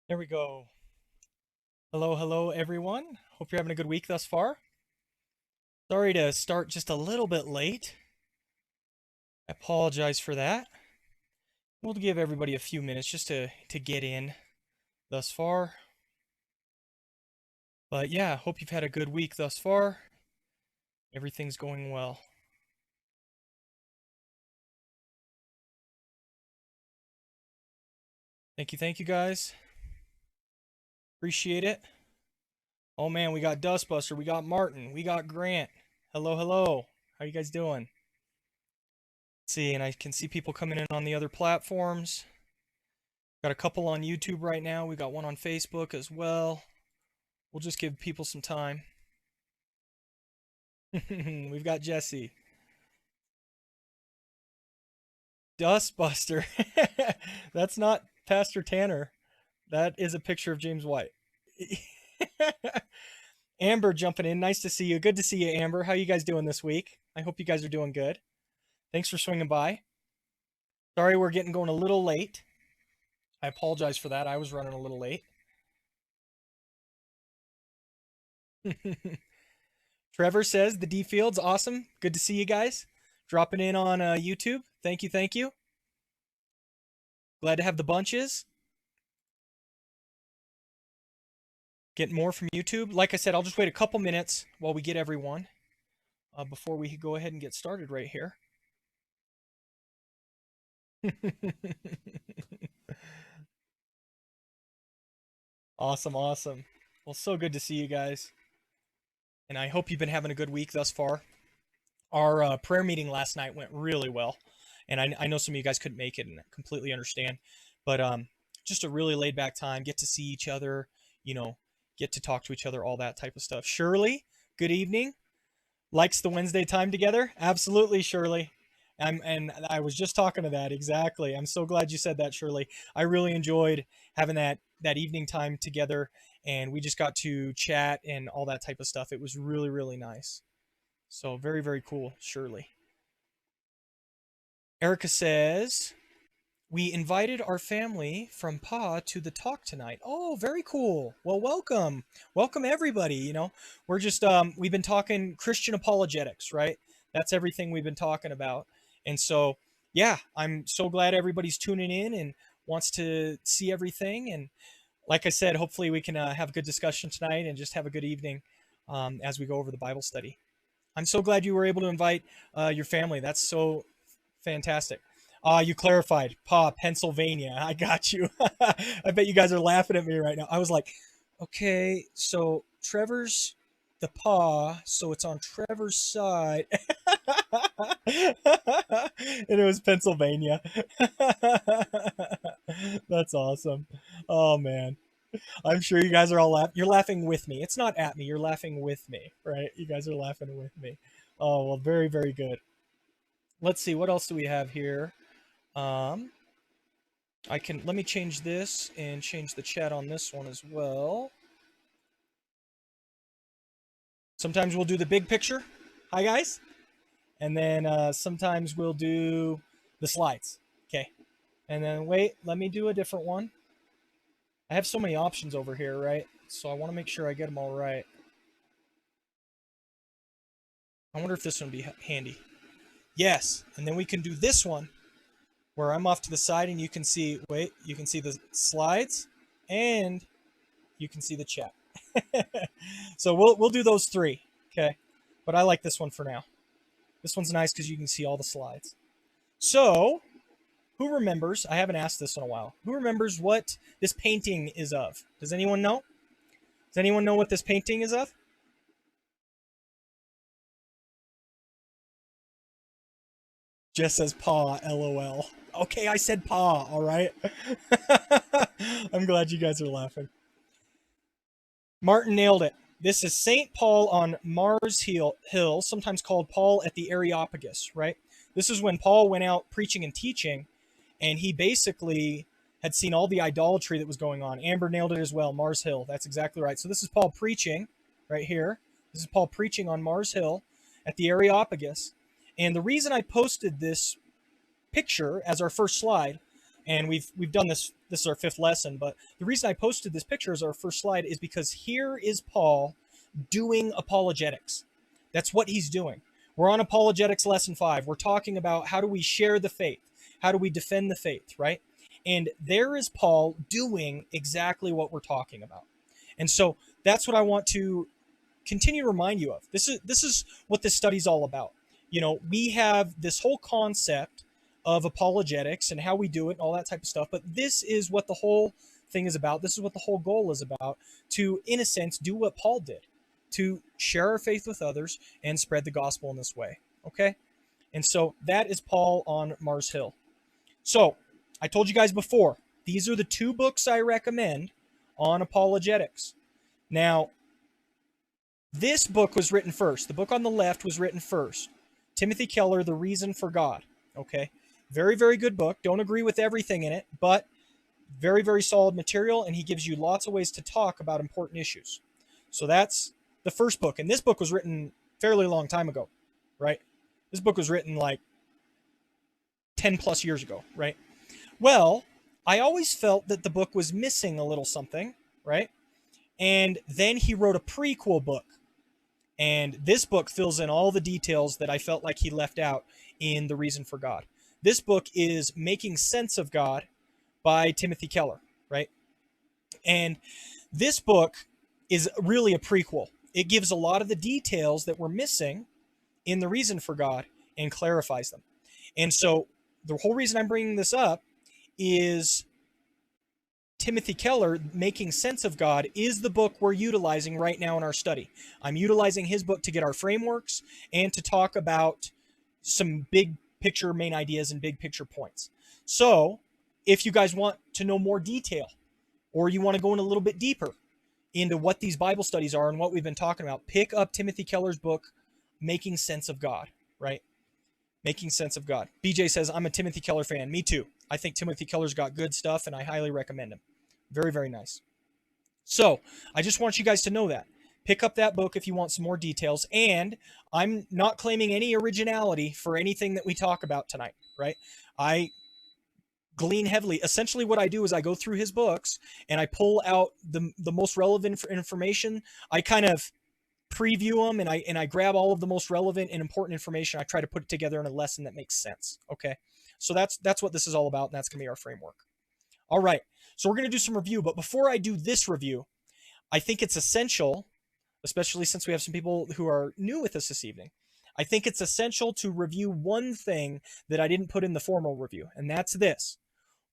There we go. Hello, hello, everyone. Hope you're having a good week thus far. Sorry to start just a little bit late. I apologize for that. We'll give everybody a few minutes just to get in thus far. But yeah, hope you've had a good week thus far. Everything's going well. Thank you guys. Appreciate it. Oh man, we got Dustbuster, we got Martin, we got Grant. Hello, hello. How you guys doing? Let's see, and I can see people coming in on the other platforms. Got a couple on YouTube right now. We got one on Facebook as well. We'll just give people some time. We've got Jesse. Dustbuster. That's not Pastor Tanner. That is a picture of James White. Amber jumping in. Nice to see you. Good to see you, Amber. How you guys doing this week? I hope you guys are doing good. Thanks for swinging by. Sorry we're getting going a little late. I apologize for that. I was running a little late. Trevor says the D Field's awesome. Good to see you guys. Dropping in on YouTube. Thank you, thank you. Glad to have the bunches. Getting more from YouTube. Like I said, I'll just wait a couple minutes while we get everyone before we go ahead and get started right here. Awesome, awesome. Well, so good to see you guys. And I hope you've been having a good week thus far. Our prayer meeting last night went really well. And I know some of you guys couldn't make it and I completely understand. But just a really laid back time. Get to see each other, get to talk to each other, all that type of stuff. Shirley, good evening. Likes the Wednesday time together? Absolutely, Shirley. And I was just talking to that exactly. I'm so glad you said that, Shirley. I really enjoyed having that evening time together, and we just got to chat and all that type of stuff. It was really really nice. So very very cool, Shirley. Erica says we invited our family from Pa to the talk tonight. Oh, very cool. Well, welcome. Welcome everybody, We're just we've been talking Christian apologetics, right? That's everything we've been talking about. And so, yeah, I'm so glad everybody's tuning in and wants to see everything. And like I said, hopefully we can have a good discussion tonight and just have a good evening as we go over the Bible study. I'm so glad you were able to invite your family. That's so fantastic. You clarified, Pa, Pennsylvania. I got you. I bet you guys are laughing at me right now. I was like, okay, so Trevor's the Pa, so it's on Trevor's side. And it was Pennsylvania. That's awesome. Oh man. I'm sure you guys are all laughing. You're laughing with me. It's not at me. You're laughing with me, right? You guys are laughing with me. Oh, well, very, very good. Let's see. What else do we have here? Um, let me change this and change the chat on this one as well. Sometimes we'll do the big picture. Hi, guys. And then sometimes we'll do the slides. Okay. And then wait, let me do a different one. I have so many options over here, right? So I want to make sure I get them all right. I wonder if this one would be handy. Yes. And then we can do this one where I'm off to the side and you can see, wait, you can see the slides and you can see the chat. So we'll do those three, okay? But I like this one for now. This one's nice because you can see all the slides. So, who remembers? I haven't asked this in a while. Who remembers what this painting is of? Does anyone know? Does anyone know what this painting is of? Just says Pa, LOL. Okay, I said Pa, all right? I'm glad you guys are laughing. Martin nailed it. This is St. Paul on Mars Hill, sometimes called Paul at the Areopagus, right? This is when Paul went out preaching and teaching, and he basically had seen all the idolatry that was going on. Amber nailed it as well, Mars Hill. That's exactly right. So this is Paul preaching right here. This is Paul preaching on Mars Hill at the Areopagus. And the reason I posted this picture as our first slide And we've done this. This is our 5th lesson. But the reason I posted this picture as our first slide is because here is Paul doing apologetics. That's what he's doing. We're on Apologetics lesson 5. We're talking about how do we share the faith? How do we defend the faith, right? And there is Paul doing exactly what we're talking about. And so that's what I want to continue to remind you of. This is what this study's all about. You know, we have this whole concept of apologetics and how we do it and all that type of stuff, but this is what the whole thing is about. This is what the whole goal is about, to, in a sense, do what Paul did, to share our faith with others and spread the gospel in this way. Okay? And so that is Paul on Mars Hill. So I told you guys before, these are the 2 books I recommend on apologetics. Now, this book was written first. The book on the left was written first. Timothy Keller, The Reason for God. Okay? Very, very good book. Don't agree with everything in it, but very, very solid material, and he gives you lots of ways to talk about important issues. So that's the first book. And this book was written fairly long time ago, right? This book was written like 10 plus years ago, right? Well, I always felt that the book was missing a little something, right? And then he wrote a prequel book. And this book fills in all the details that I felt like he left out in The Reason for God. This book is Making Sense of God by Timothy Keller, right? And this book is really a prequel. It gives a lot of the details that were missing in The Reason for God and clarifies them. And so the whole reason I'm bringing this up is Timothy Keller, Making Sense of God, is the book we're utilizing right now in our study. I'm utilizing his book to get our frameworks and to talk about some big picture main ideas and big picture points. So if you guys want to know more detail, or you want to go in a little bit deeper into what these Bible studies are and what we've been talking about, pick up Timothy Keller's book, Making Sense of God, right? Making Sense of God. BJ says, I'm a Timothy Keller fan. Me too. I think Timothy Keller's got good stuff, and I highly recommend him. Very, very nice. So I just want you guys to know that. Pick up that book if you want some more details. And I'm not claiming any originality for anything that we talk about tonight, right? I glean heavily. Essentially what I do is I go through his books and I pull out the most relevant information. I kind of preview them and I grab all of the most relevant and important information. I try to put it together in a lesson that makes sense. Okay. So that's what this is all about. And that's going to be our framework. All right. So we're going to do some review, but before I do this review, I think it's essential, especially since we have some people who are new with us this evening. I think it's essential to review one thing that I didn't put in the formal review, and that's this.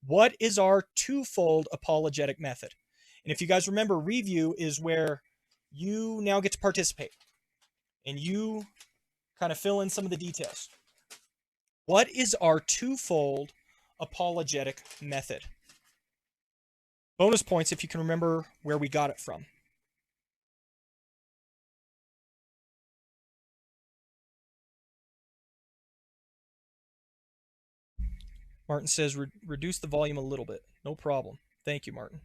What is our twofold apologetic method? And if you guys remember, review is where you now get to participate and you kind of fill in some of the details. What is our twofold apologetic method? Bonus points if you can remember where we got it from. Martin says, reduce the volume a little bit. No problem. Thank you, Martin.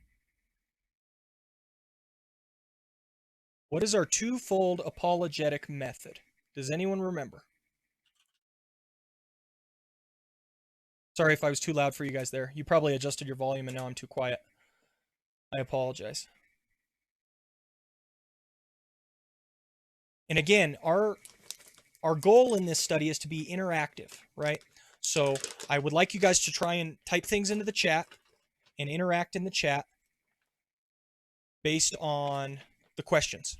What is our twofold apologetic method? Does anyone remember? Sorry if I was too loud for you guys there. You probably adjusted your volume and now I'm too quiet. I apologize. And again, our goal in this study is to be interactive, right? So I would like you guys to try and type things into the chat and interact in the chat based on the questions.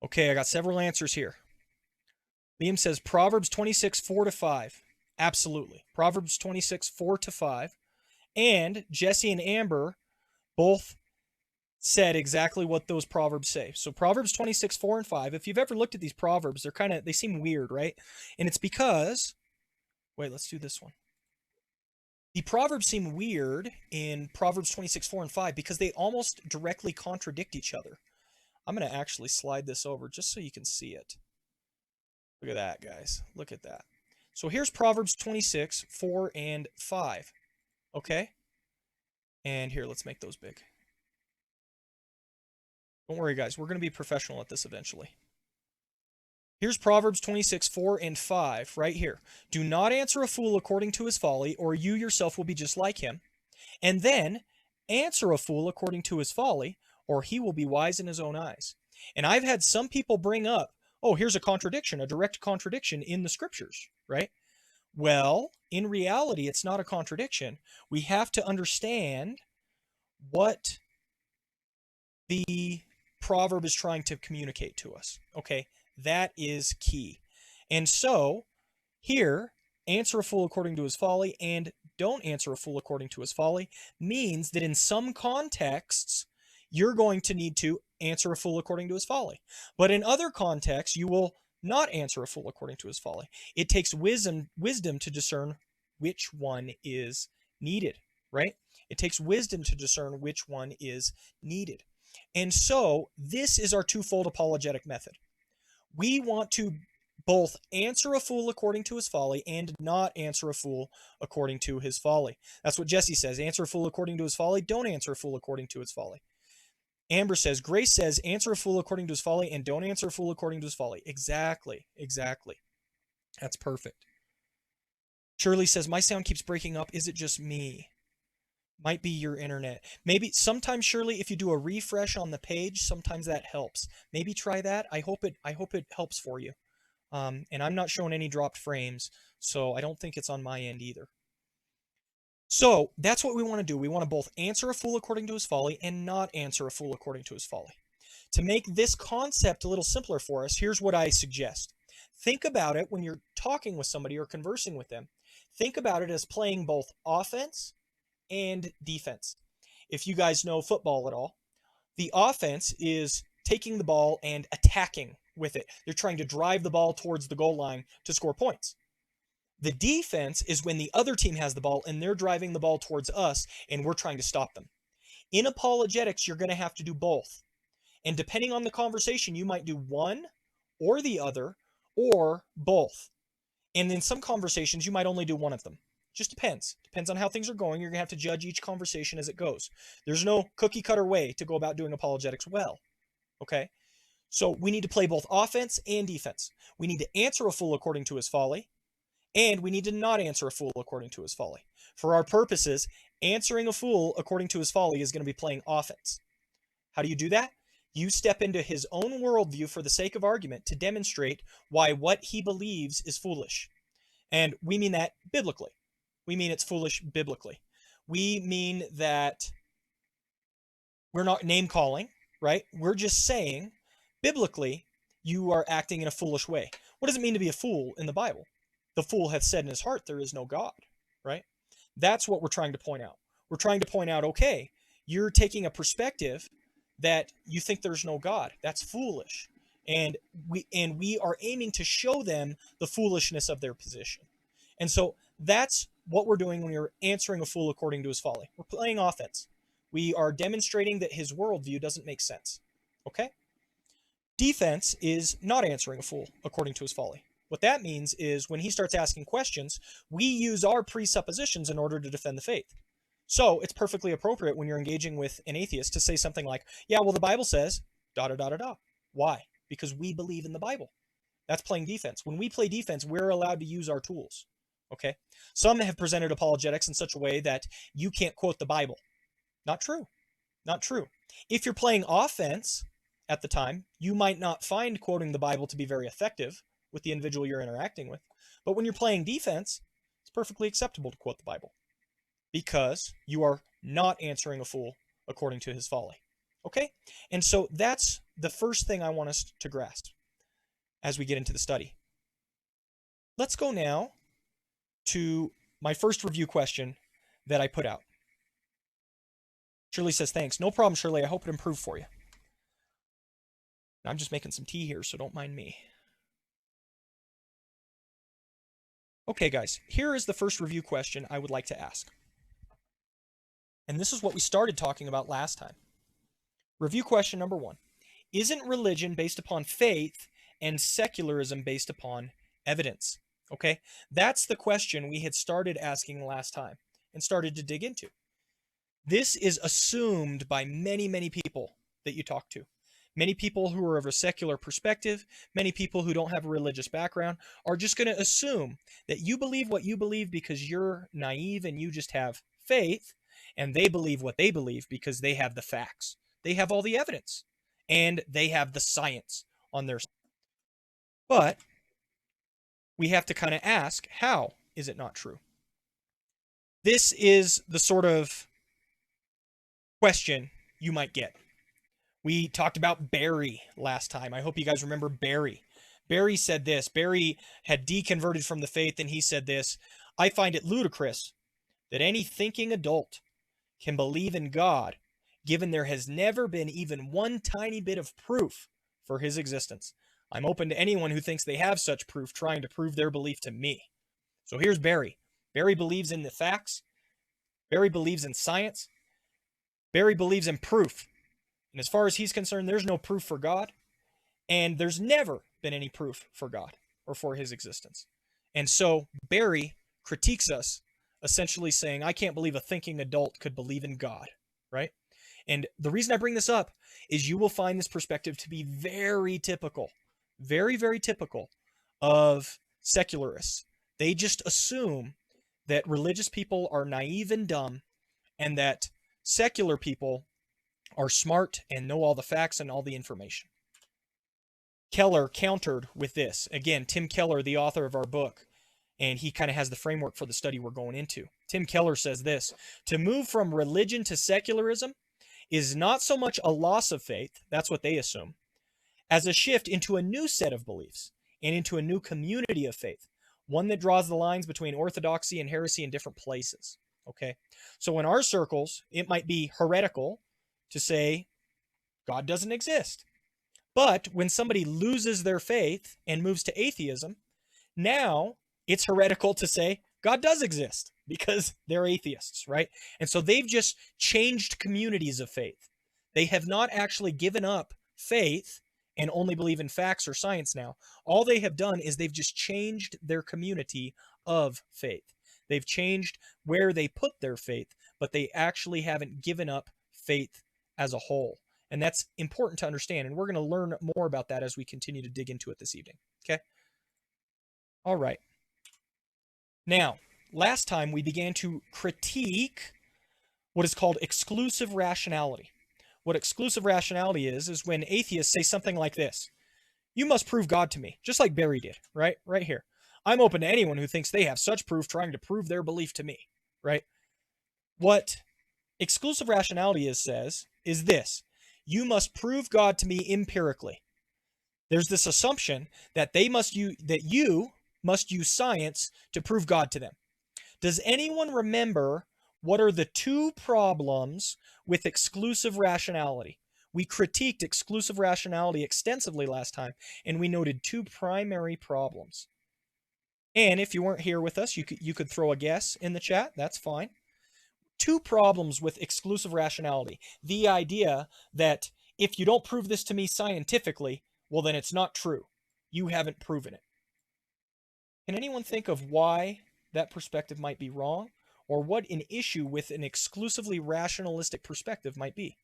Okay, I got several answers here. Liam says Proverbs 26, 4-5. Absolutely. Proverbs 26, 4-5. And Jesse and Amber both said exactly what those proverbs say. So Proverbs 26, 4 and 5. If you've ever looked at these proverbs, they seem weird, right? And it's because, wait, let's do this one. The proverbs seem weird in Proverbs 26, 4 and 5 because they almost directly contradict each other. I'm going to actually slide this over just so you can see it. Look at that, guys. Look at that. So here's Proverbs 26, 4 and 5. Okay? And here, let's make those big. Don't worry, guys. We're going to be professional at this eventually. Here's Proverbs 26, 4 and 5, right here. Do not answer a fool according to his folly, or you yourself will be just like him. And then answer a fool according to his folly, or he will be wise in his own eyes. And I've had some people bring up, oh, here's a contradiction, a direct contradiction in the scriptures, right? Well, in reality, it's not a contradiction. We have to understand what the proverb is trying to communicate to us. Okay, that is key. And so here, answer a fool according to his folly and don't answer a fool according to his folly means that in some contexts, you're going to need to answer a fool according to his folly. But in other contexts, you will not answer a fool according to his folly. It takes wisdom to discern which one is needed, right? It takes wisdom to discern which one is needed. And so this is our twofold apologetic method. We want to both answer a fool according to his folly and not answer a fool according to his folly. That's what Jesse says. Answer a fool according to his folly. Don't answer a fool according to his folly. Amber says, Grace says, answer a fool according to his folly and don't answer a fool according to his folly. Exactly. That's perfect. Shirley says, my sound keeps breaking up. Is it just me? Might be your internet. Maybe sometimes, Shirley, if you do a refresh on the page, sometimes that helps. Maybe try that. I hope it helps for you. And I'm not showing any dropped frames, so I don't think it's on my end either. So that's what we want to do. We want to both answer a fool according to his folly and not answer a fool according to his folly. To make this concept a little simpler for us, here's what I suggest. Think about it when you're talking with somebody or conversing with them. Think about it as playing both offense and defense. If you guys know football at all, the offense is taking the ball and attacking with it. They're trying to drive the ball towards the goal line to score points. The defense is when the other team has the ball and they're driving the ball towards us and we're trying to stop them. In apologetics, you're going to have to do both. And depending on the conversation, you might do one or the other or both. And in some conversations, you might only do one of them. Just depends. Depends on how things are going. You're going to have to judge each conversation as it goes. There's no cookie cutter way to go about doing apologetics well. Okay? So we need to play both offense and defense. We need to answer a fool according to his folly, and we need to not answer a fool according to his folly. For our purposes, answering a fool according to his folly is going to be playing offense. How do you do that? You step into his own worldview for the sake of argument to demonstrate why what he believes is foolish. And we mean that biblically. We mean it's foolish biblically. We mean that we're not name calling, right? We're just saying, biblically, you are acting in a foolish way. What does it mean to be a fool in the Bible? The fool hath said in his heart, there is no God, right? That's what we're trying to point out. We're trying to point out, okay, you're taking a perspective that you think there's no God. That's foolish. And we are aiming to show them the foolishness of their position. And so that's what we're doing when we're answering a fool according to his folly. We're playing offense. We are demonstrating that his worldview doesn't make sense. Okay? Defense is not answering a fool according to his folly. What that means is when he starts asking questions, we use our presuppositions in order to defend the faith. So it's perfectly appropriate when you're engaging with an atheist to say something like, yeah, well, the Bible says, da da da da da. Why? Because we believe in the Bible. That's playing defense. When we play defense, we're allowed to use our tools. Okay? Some have presented apologetics in such a way that you can't quote the Bible. Not true. Not true. If you're playing offense at the time, you might not find quoting the Bible to be very effective with the individual you're interacting with. But when you're playing defense, it's perfectly acceptable to quote the Bible because you are not answering a fool according to his folly. Okay? And so that's the first thing I want us to grasp as we get into the study. Let's go now to my first review question that I put out. Shirley says, thanks. No problem, Shirley. I hope it improved for you. I'm just making some tea here, so don't mind me. Okay, guys, here is the first review question I would like to ask. And this is what we started talking about last time. Review question number 1. Isn't religion based upon faith and secularism based upon evidence? Okay, that's the question we had started asking last time and started to dig into. This is assumed by many, many people that you talk to. Many people who are of a secular perspective, many people who don't have a religious background, are just going to assume that you believe what you believe because you're naive and you just have faith, and they believe what they believe because they have the facts. They have all the evidence, and they have the science on their side. But we have to kind of ask, how is it not true? This is the sort of question you might get. We talked about Barry last time. I hope you guys remember Barry. Barry said this. Barry had deconverted from the faith, and he said this: I find it ludicrous that any thinking adult can believe in God, given there has never been even one tiny bit of proof for his existence. I'm open to anyone who thinks they have such proof trying to prove their belief to me. So here's Barry. Barry believes in the facts. Barry believes in science. Barry believes in proof. And as far as he's concerned, there's no proof for God, and there's never been any proof for God or for his existence. And so Barry critiques us, essentially saying, I can't believe a thinking adult could believe in God, right? And the reason I bring this up is you will find this perspective to be very typical, very, very typical of secularists. They just assume that religious people are naive and dumb, and that secular people are smart and know all the facts and all the information. Keller countered with this. Again, Tim Keller, the author of our book, and he kind of has the framework for the study we're going into. Tim Keller says this: to move from religion to secularism is not so much a loss of faith, that's what they assume, as a shift into a new set of beliefs and into a new community of faith, one that draws the lines between orthodoxy and heresy in different places. Okay, so in our circles, it might be heretical to say God doesn't exist. But when somebody loses their faith and moves to atheism, now it's heretical to say God does exist because they're atheists, right? And so they've just changed communities of faith. They have not actually given up faith and only believe in facts or science now. All they have done is they've just changed their community of faith. They've changed where they put their faith, but they actually haven't given up faith as a whole. And that's important to understand. And we're going to learn more about that as we continue to dig into it this evening. Okay? All right. Now, last time we began to critique what is called exclusive rationality. What exclusive rationality is when atheists say something like this: you must prove God to me, just like Barry did, right? Right here. I'm open to anyone who thinks they have such proof trying to prove their belief to me, right? What exclusive rationality says is this: you must prove God to me empirically. There's this assumption that you must use science to prove God to them. Does anyone remember what are the two problems with exclusive rationality? We critiqued exclusive rationality extensively last time, and we noted two primary problems. And if you weren't here with us, you could throw a guess in the chat. That's fine. Two problems with exclusive rationality. The idea that if you don't prove this to me scientifically, well, then it's not true. You haven't proven it. Can anyone think of why that perspective might be wrong, or what an issue with an exclusively rationalistic perspective might be?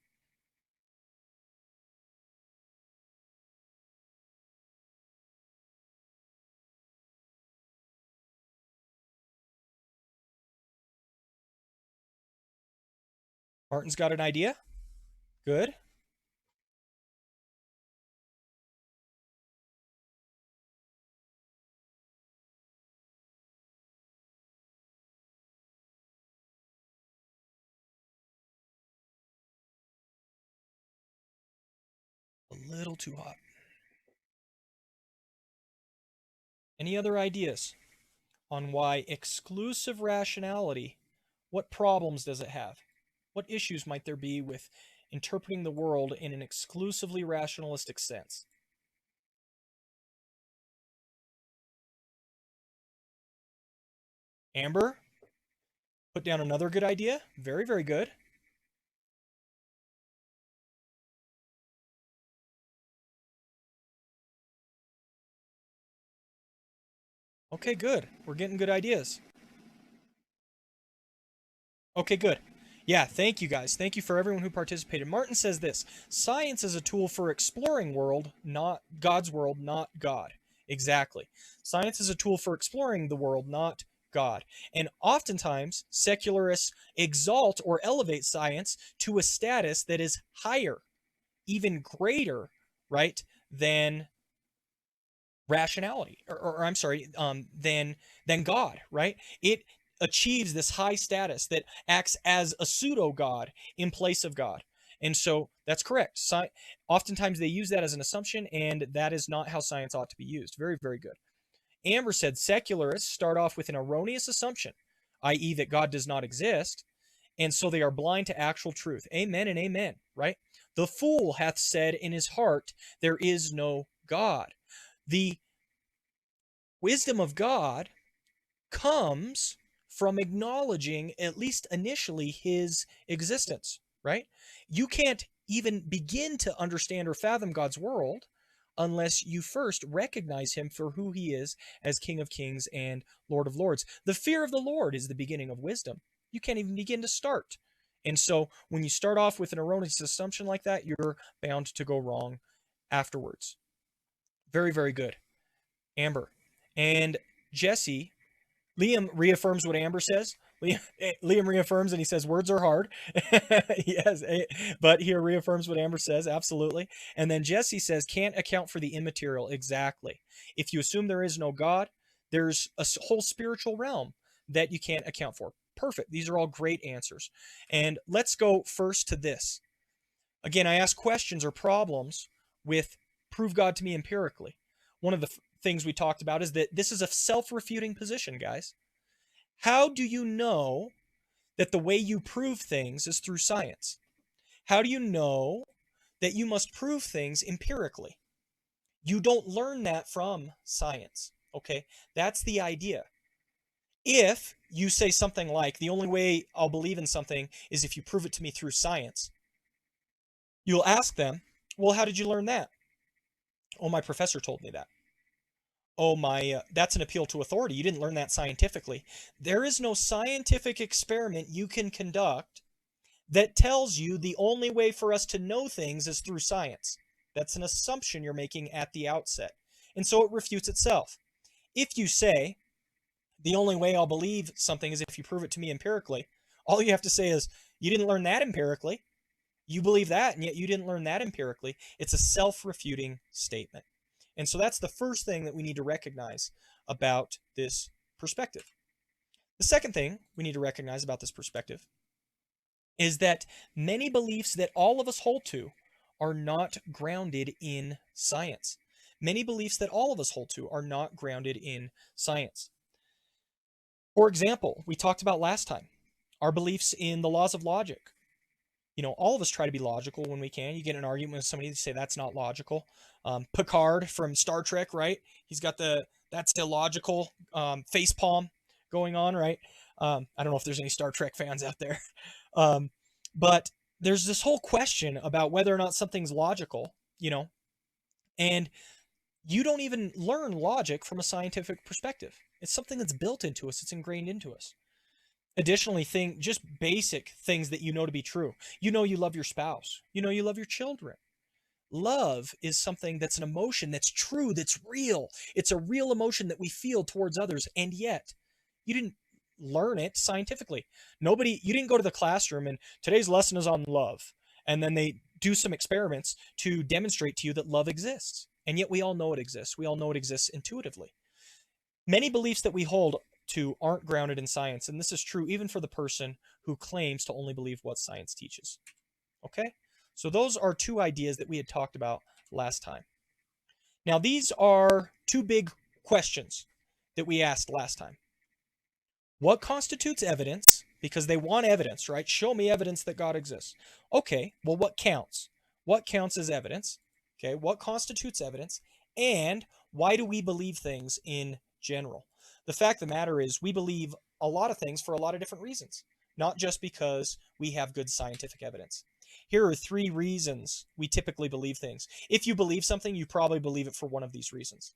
Martin's got an idea? Good. A little too hot. Any other ideas on why exclusive rationality, what problems does it have? What issues might there be with interpreting the world in an exclusively rationalistic sense? Amber, put down another good idea. Very, very good. Okay, good. We're getting good ideas. Okay, good. Yeah, thank you guys. Thank you for everyone who participated. Martin says this: science is a tool for exploring world, not God's world, not God. Exactly. Science is a tool for exploring the world, not God. And oftentimes, secularists exalt or elevate science to a status that is higher, even greater, right, than rationality, or I'm sorry, than God, right? It achieves this high status that acts as a pseudo God in place of God. And so that's correct. Oftentimes they use that as an assumption, and that is not how science ought to be used. Very, very good. Amber said secularists start off with an erroneous assumption, i.e., that God does not exist, and so they are blind to actual truth. Amen and amen, right? The fool hath said in his heart, there is no God. The wisdom of God comes from acknowledging, at least initially, his existence, right? You can't even begin to understand or fathom God's world unless you first recognize him for who he is as King of Kings and Lord of Lords. The fear of the Lord is the beginning of wisdom. You can't even begin to start. And so when you start off with an erroneous assumption like that, you're bound to go wrong afterwards. Very, very good. Amber. And Jesse, Liam reaffirms what Amber says. Liam reaffirms and he says, words are hard. Yes, but he reaffirms what Amber says. Absolutely. And then Jesse says, can't account for the immaterial. Exactly. If you assume there is no God, there's a whole spiritual realm that you can't account for. Perfect. These are all great answers. And let's go first to this. Again, I ask questions or problems with prove God to me empirically. One of the things we talked about is that this is a self-refuting position, guys. How do you know that the way you prove things is through science? How do you know that you must prove things empirically? You don't learn that from science, okay? That's the idea. If you say something like, the only way I'll believe in something is if you prove it to me through science, you'll ask them, well, how did you learn that? Oh, my professor told me that. Oh, that's an appeal to authority. You didn't learn that scientifically. There is no scientific experiment you can conduct that tells you the only way for us to know things is through science. That's an assumption you're making at the outset. And so it refutes itself. If you say, the only way I'll believe something is if you prove it to me empirically, all you have to say is, you didn't learn that empirically. You believe that, and yet you didn't learn that empirically. It's a self-refuting statement. And so that's the first thing that we need to recognize about this perspective. The second thing we need to recognize about this perspective is that many beliefs that all of us hold to are not grounded in science. Many beliefs that all of us hold to are not grounded in science. For example, we talked about last time, our beliefs in the laws of logic. You know, all of us try to be logical when we can. You get in an argument with somebody, you say that's not logical. Picard from Star Trek, right? He's got the that's illogical face palm going on, right? I don't know if there's any Star Trek fans out there, um, but there's this whole question about whether or not something's logical, you know, and you don't even learn logic from a scientific perspective. It's something that's built into us. It's ingrained into us. Additionally, just basic things that you know to be true. You know you love your spouse. You know you love your children. Love is something that's an emotion that's true, that's real. It's a real emotion that we feel towards others, and yet you didn't learn it scientifically. You didn't go to the classroom and today's lesson is on love, and then they do some experiments to demonstrate to you that love exists. And yet we all know it exists. We all know it exists intuitively. Many beliefs that we hold to aren't grounded in science, and this is true even for the person who claims to only believe what science teaches. Okay? So those are two ideas that we had talked about last time. Now, these are two big questions that we asked last time. What constitutes evidence? Because they want evidence, right? Show me evidence that God exists. Okay, well, what counts? What counts as evidence? Okay, what constitutes evidence? And why do we believe things in general? The fact of the matter is, we believe a lot of things for a lot of different reasons, not just because we have good scientific evidence. Here are three reasons we typically believe things. If you believe something, you probably believe it for one of these reasons.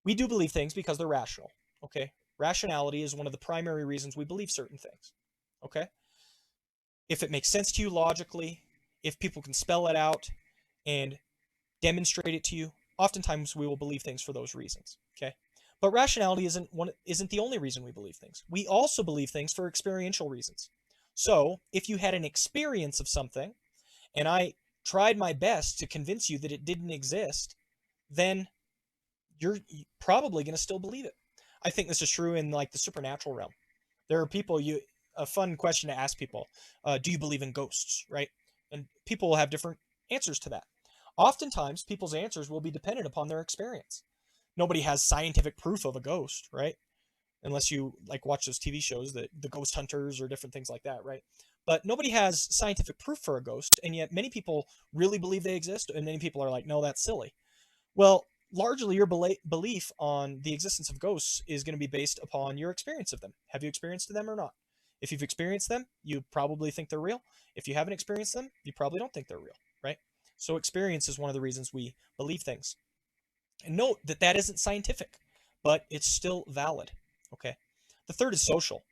We do believe things because they're rational, okay? Rationality is one of the primary reasons we believe certain things, okay? if it makes sense to you logically, if people can spell it out and demonstrate it to you, oftentimes we will believe things for those reasons. Okay. But rationality isn't the only reason we believe things. We also believe things for experiential reasons. So if you had an experience of something and I tried my best to convince you that it didn't exist, then you're probably going to still believe it. I think this is true in like the supernatural realm. There are people you a fun question to ask people, do you believe in ghosts, right? And people will have different answers to that. Oftentimes people's answers will be dependent upon their experience. Nobody has scientific proof of a ghost, right? Unless you like watch those TV shows, that the ghost hunters or different things like that, right? But nobody has scientific proof for a ghost, and yet many people really believe they exist, and many people are like, no, that's silly. Well, largely your belief on the existence of ghosts is going to be based upon your experience of them. Have you experienced them or not? If you've experienced them, you probably think they're real. If you haven't experienced them, you probably don't think they're real, right? So experience is one of the reasons we believe things. And note that that isn't scientific, but it's still valid. Okay. The third is social.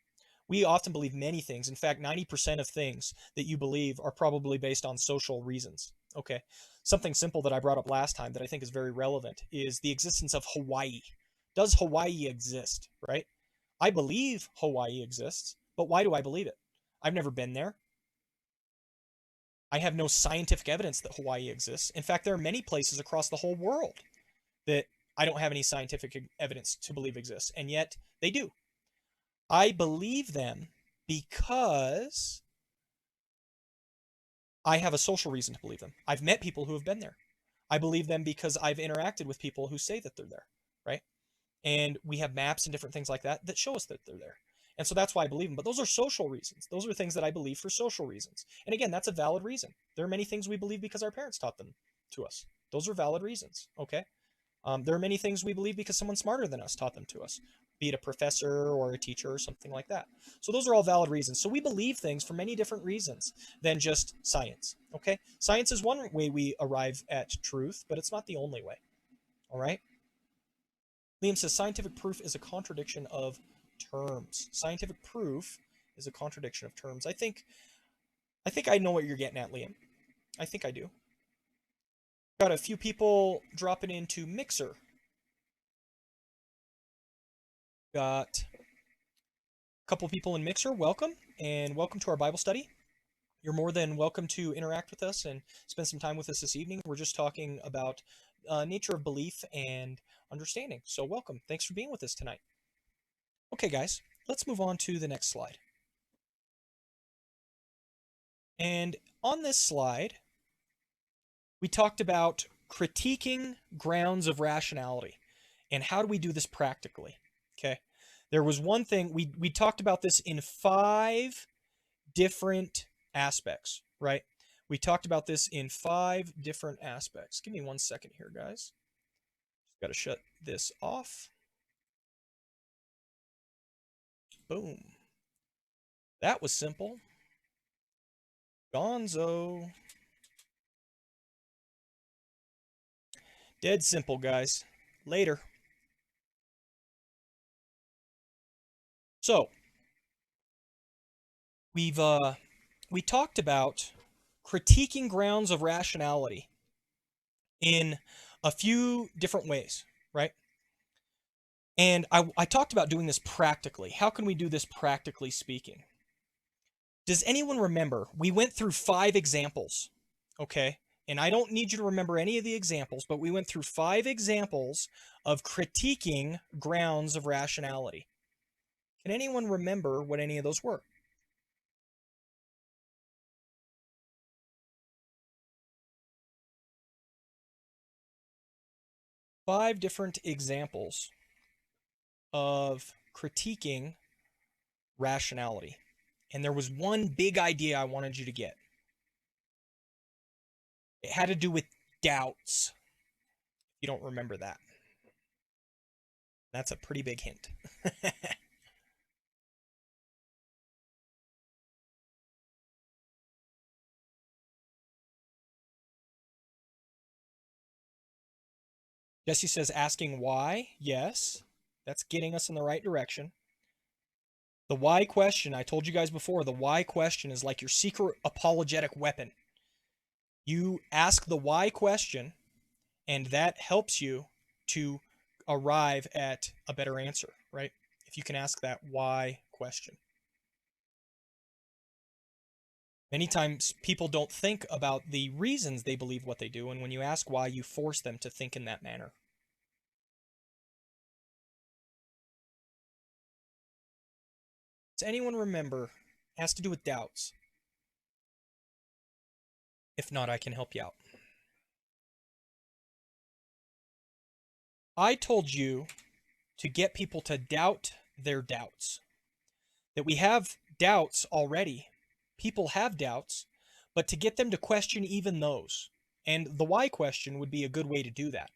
We often believe many things. In fact, 90% of things that you believe are probably based on social reasons. Okay. Something simple that I brought up last time that I think is very relevant is the existence of Hawaii. Does Hawaii exist, right? I believe Hawaii exists, but why do I believe it? I've never been there. I have no scientific evidence that Hawaii exists. In fact, there are many places across the whole world that I don't have any scientific evidence to believe exists, and yet they do. I believe them because I have a social reason to believe them. I've met people who have been there. I believe them because I've interacted with people who say that they're there, right? And we have maps and different things like that that show us that they're there. And so that's why I believe them. But those are social reasons. Those are things that I believe for social reasons. And again, that's a valid reason. There are many things we believe because our parents taught them to us. Those are valid reasons, okay? There are many things we believe because someone smarter than us taught them to us, be it a professor or a teacher or something like that. So those are all valid reasons. So we believe things for many different reasons than just science. Okay, science is one way we arrive at truth, but it's not the only way. All right. Liam says scientific proof is a contradiction of terms. Scientific proof is a contradiction of terms. I think I know what you're getting at, Liam. I think I do. Got a few people dropping into Mixer. Got a couple people in Mixer. Welcome, and welcome to our Bible study. You're more than welcome to interact with us and spend some time with us this evening. We're just talking about nature of belief and understanding. So welcome. Thanks for being with us tonight. Okay, guys, let's move on to the next slide. And on this slide, we talked about critiquing grounds of rationality. And how do we do this practically? Okay. There was one thing, we talked about this in 5 different aspects, right? We talked about this in 5 different aspects. Give me 1 second here, guys. Got to shut this off. Boom. That was simple. Gonzo. Dead simple, guys. Later. So, we talked about critiquing grounds of rationality in a few different ways, right? And I talked about doing this practically. How can we do this practically speaking? Does anyone remember? We went through 5 examples, okay? And I don't need you to remember any of the examples, but we went through 5 examples of critiquing grounds of rationality. Can anyone remember what any of those were? Five different examples of critiquing rationality. And there was one big idea I wanted you to get. It had to do with doubts. You don't remember that. That's a pretty big hint. Jesse says asking why. Yes, that's getting us in the right direction. The why question, I told you guys before, the why question is like your secret apologetic weapon. You ask the why question, and that helps you to arrive at a better answer, right? If you can ask that why question. Many times people don't think about the reasons they believe what they do, and when you ask why, you force them to think in that manner. Does anyone remember? It has to do with doubts. If not, I can help you out. I told you to get people to doubt their doubts. That we have doubts already. People have doubts, but to get them to question even those. And the why question would be a good way to do that.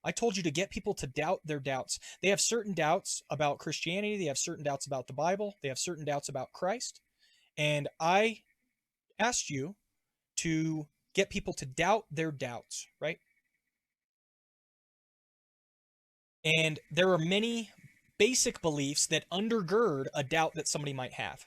I told you to get people to doubt their doubts. They have certain doubts about Christianity, they have certain doubts about the Bible, they have certain doubts about Christ. And I asked you to get people to doubt their doubts, right? And there are many basic beliefs that undergird a doubt that somebody might have.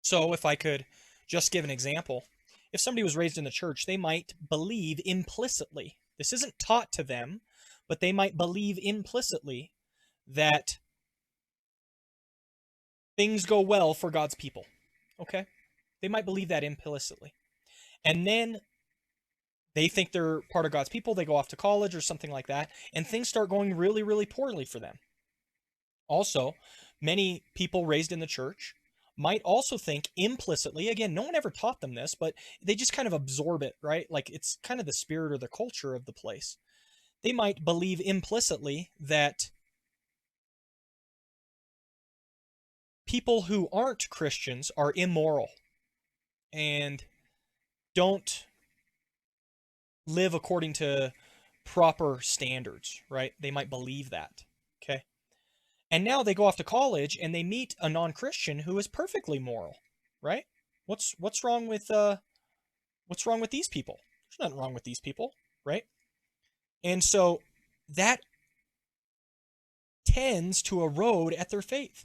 So, if I could just give an example, if somebody was raised in the church, they might believe implicitly. This isn't taught to them, but they might believe implicitly that things go well for God's people. Okay? They might believe that implicitly. And then they think they're part of God's people, they go off to college or something like that, and things start going really, really poorly for them. Also, many people raised in the church might also think implicitly, again, no one ever taught them this, but they just kind of absorb it, right? Like it's kind of the spirit or the culture of the place. They might believe implicitly that people who aren't Christians are immoral and don't live according to proper standards, right? They might believe that. Okay. And now they go off to college and they meet a non-Christian who is perfectly moral, right? What's wrong with these people? There's nothing wrong with these people, right? And so that tends to erode at their faith.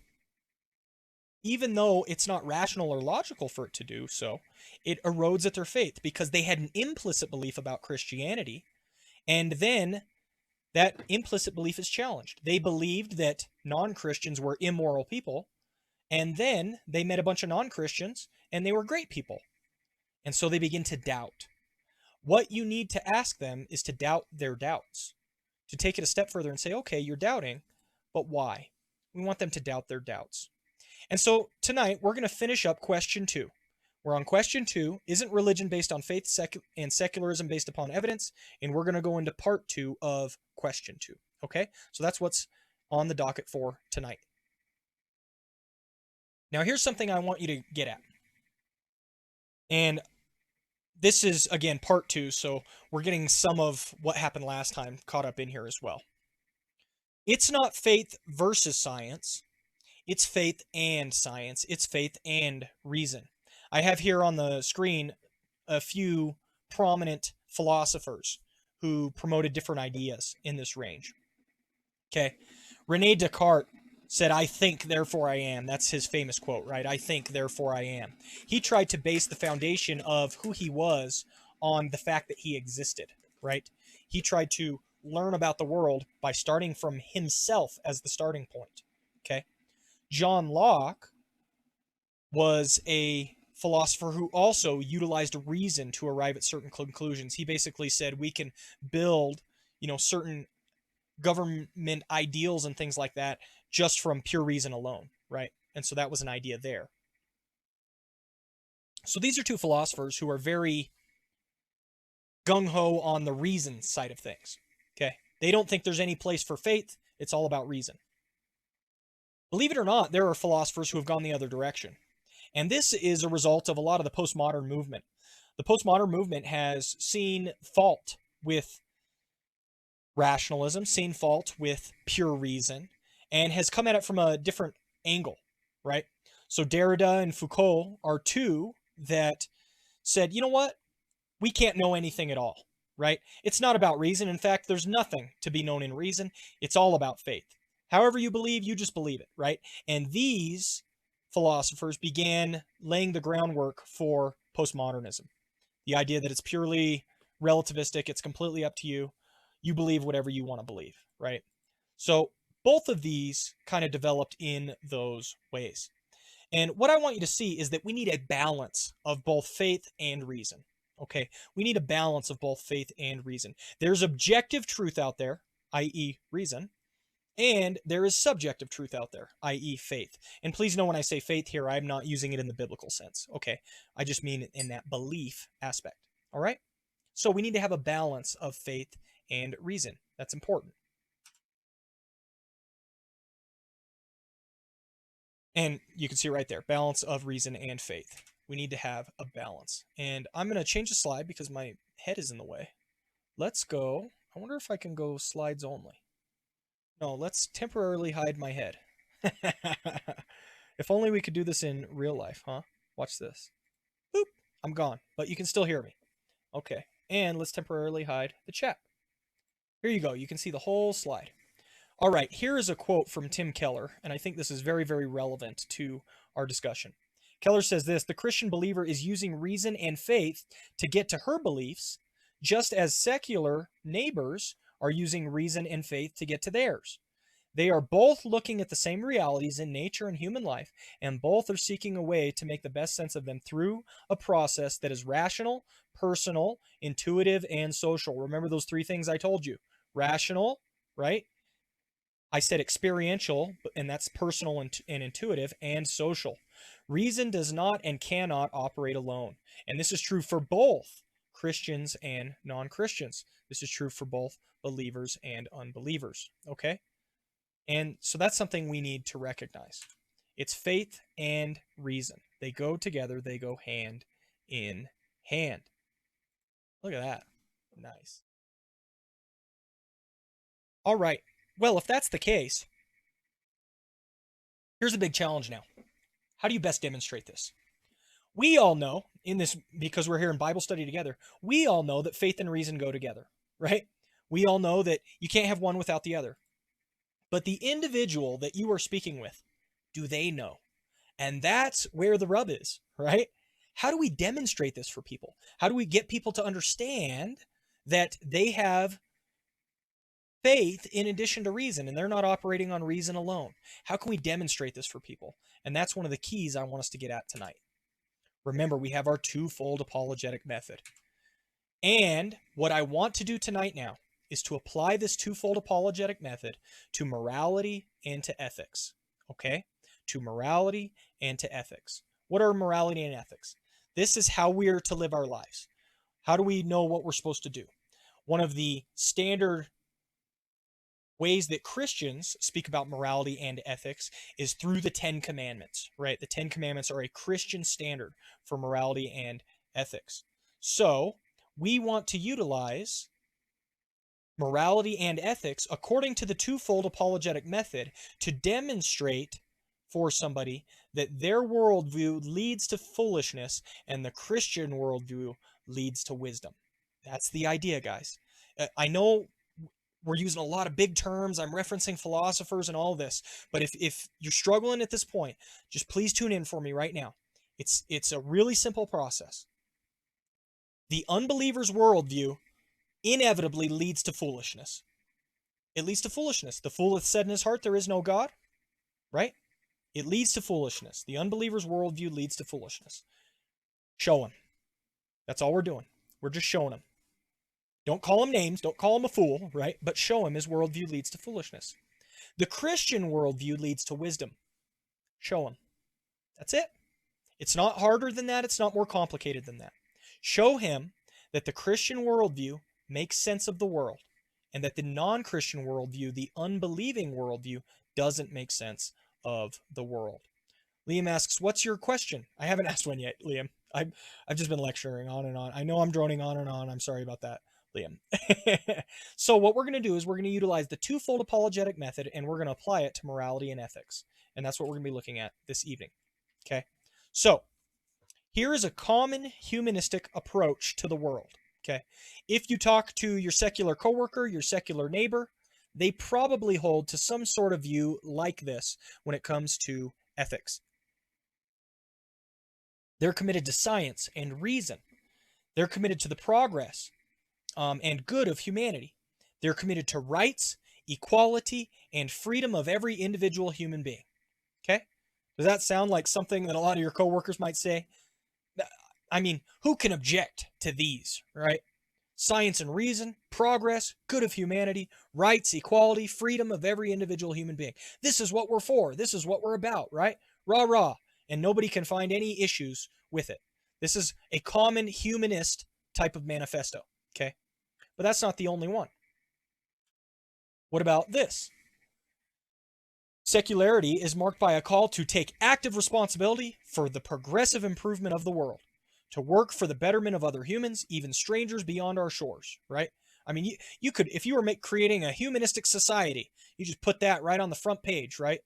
Even though it's not rational or logical for it to do so, it erodes at their faith because they had an implicit belief about Christianity, and then that implicit belief is challenged. They believed that non-Christians were immoral people, and then they met a bunch of non-Christians, and they were great people. And so they begin to doubt. What you need to ask them is to doubt their doubts, to take it a step further and say, okay, you're doubting, but why? We want them to doubt their doubts. And so tonight, we're going to finish up question 2. We're on question 2, isn't religion based on faith and secularism based upon evidence? And we're going to go into part 2 of question 2. Okay? So that's what's on the docket for tonight. Now, here's something I want you to get at. And this is, again, part 2, so we're getting some of what happened last time caught up in here as well. It's not faith versus science. It's faith and science. It's faith and reason. I have here on the screen a few prominent philosophers who promoted different ideas in this range. Okay. Rene Descartes said, I think, therefore I am. That's his famous quote, right? I think, therefore I am. He tried to base the foundation of who he was on the fact that he existed, right? He tried to learn about the world by starting from himself as the starting point, okay? John Locke was a philosopher who also utilized reason to arrive at certain conclusions. He basically said we can build, certain government ideals and things like that just from pure reason alone, right? And so that was an idea there. So these are two philosophers who are very gung-ho on the reason side of things, okay? They don't think there's any place for faith. It's all about reason. Believe it or not, there are philosophers who have gone the other direction. And this is a result of a lot of the postmodern movement. The postmodern movement has seen fault with rationalism, seen fault with pure reason, and has come at it from a different angle, right? So Derrida and Foucault are two that said, you know what? We can't know anything at all, right? It's not about reason. In fact, there's nothing to be known in reason. It's all about faith. However you believe, you just believe it, right? And these philosophers began laying the groundwork for postmodernism. The idea that it's purely relativistic, it's completely up to you. You believe whatever you want to believe, right? So both of these kind of developed in those ways. And what I want you to see is that we need a balance of both faith and reason. Okay, we need a balance of both faith and reason. There's objective truth out there, i.e., reason, and there is subjective truth out there, i.e., faith. And please know when I say faith here, I'm not using it in the biblical sense. Okay, I just mean in that belief aspect. All right, so we need to have a balance of faith and reason. That's important. And you can see right there, balance of reason and faith. We need to have a balance. And I'm going to change the slide because my head is in the way. Let's go. I wonder if I can go slides only. No, let's temporarily hide my head. If only we could do this in real life, huh? Watch this. Boop. I'm gone, but you can still hear me. Okay. And let's temporarily hide the chat. Here you go. You can see the whole slide. All right, here is a quote from Tim Keller, and I think this is very, very relevant to our discussion. Keller says this: the Christian believer is using reason and faith to get to her beliefs, just as secular neighbors are using reason and faith to get to theirs. They are both looking at the same realities in nature and human life, and both are seeking a way to make the best sense of them through a process that is rational, personal, intuitive, and social. Remember those three things I told you. Rational, right? I said experiential, and that's personal and intuitive, and social. Reason does not and cannot operate alone. And this is true for both Christians and non-Christians. This is true for both believers and unbelievers. Okay? And so that's something we need to recognize. It's faith and reason. They go together, they go hand in hand. Look at that. Nice. All right. Well, if that's the case, here's a big challenge now. How do you best demonstrate this? We all know in this, because we're here in Bible study together, we all know that faith and reason go together, right? We all know that you can't have one without the other. But the individual that you are speaking with, do they know? And that's where the rub is, right? How do we demonstrate this for people? How do we get people to understand that they have faith in addition to reason, and they're not operating on reason alone? How can we demonstrate this for people? And that's one of the keys I want us to get at tonight. Remember, we have our twofold apologetic method. And what I want to do tonight now is to apply this twofold apologetic method to morality and to ethics. Okay? To morality and to ethics. What are morality and ethics? This is how we are to live our lives. How do we know what we're supposed to do? One of the standard ways that Christians speak about morality and ethics is through the Ten Commandments, right? The Ten Commandments are a Christian standard for morality and ethics. So we want to utilize morality and ethics according to the twofold apologetic method to demonstrate for somebody that their worldview leads to foolishness and the Christian worldview leads to wisdom. That's the idea, guys. I know we're using a lot of big terms. I'm referencing philosophers and all this. But if you're struggling at this point, just please tune in for me right now. It's a really simple process. The unbeliever's worldview inevitably leads to foolishness. It leads to foolishness. The fool hath said in his heart, there is no God, right? It leads to foolishness. The unbeliever's worldview leads to foolishness. Show him. That's all we're doing. We're just showing him. Don't call him names. Don't call him a fool, right? But show him his worldview leads to foolishness. The Christian worldview leads to wisdom. Show him. That's it. It's not harder than that. It's not more complicated than that. Show him that the Christian worldview makes sense of the world and that the non-Christian worldview, the unbelieving worldview, doesn't make sense of the world. Liam asks, what's your question? I haven't asked one yet, Liam. I've just been lecturing on and on. I know I'm droning on and on. I'm sorry about that, Liam. So what we're going to do is we're going to utilize the twofold apologetic method and we're going to apply it to morality and ethics. And that's what we're going to be looking at this evening. Okay? So here is a common humanistic approach to the world. Okay? If you talk to your secular coworker, your secular neighbor, they probably hold to some sort of view like this when it comes to ethics. They're committed to science and reason. They're committed to the progress and good of humanity. They're committed to rights, equality, and freedom of every individual human being. Okay? Does that sound like something that a lot of your coworkers might say? I mean, who can object to these, right? Science and reason, progress, good of humanity, rights, equality, freedom of every individual human being. This is what we're for. This is what we're about, right? Rah, rah. And nobody can find any issues with it. This is a common humanist type of manifesto, okay? But that's not the only one. What about this? Secularity is marked by a call to take active responsibility for the progressive improvement of the world, to work for the betterment of other humans, even strangers beyond our shores, right? I mean, you could, if you were creating a humanistic society, you just put that right on the front page, right,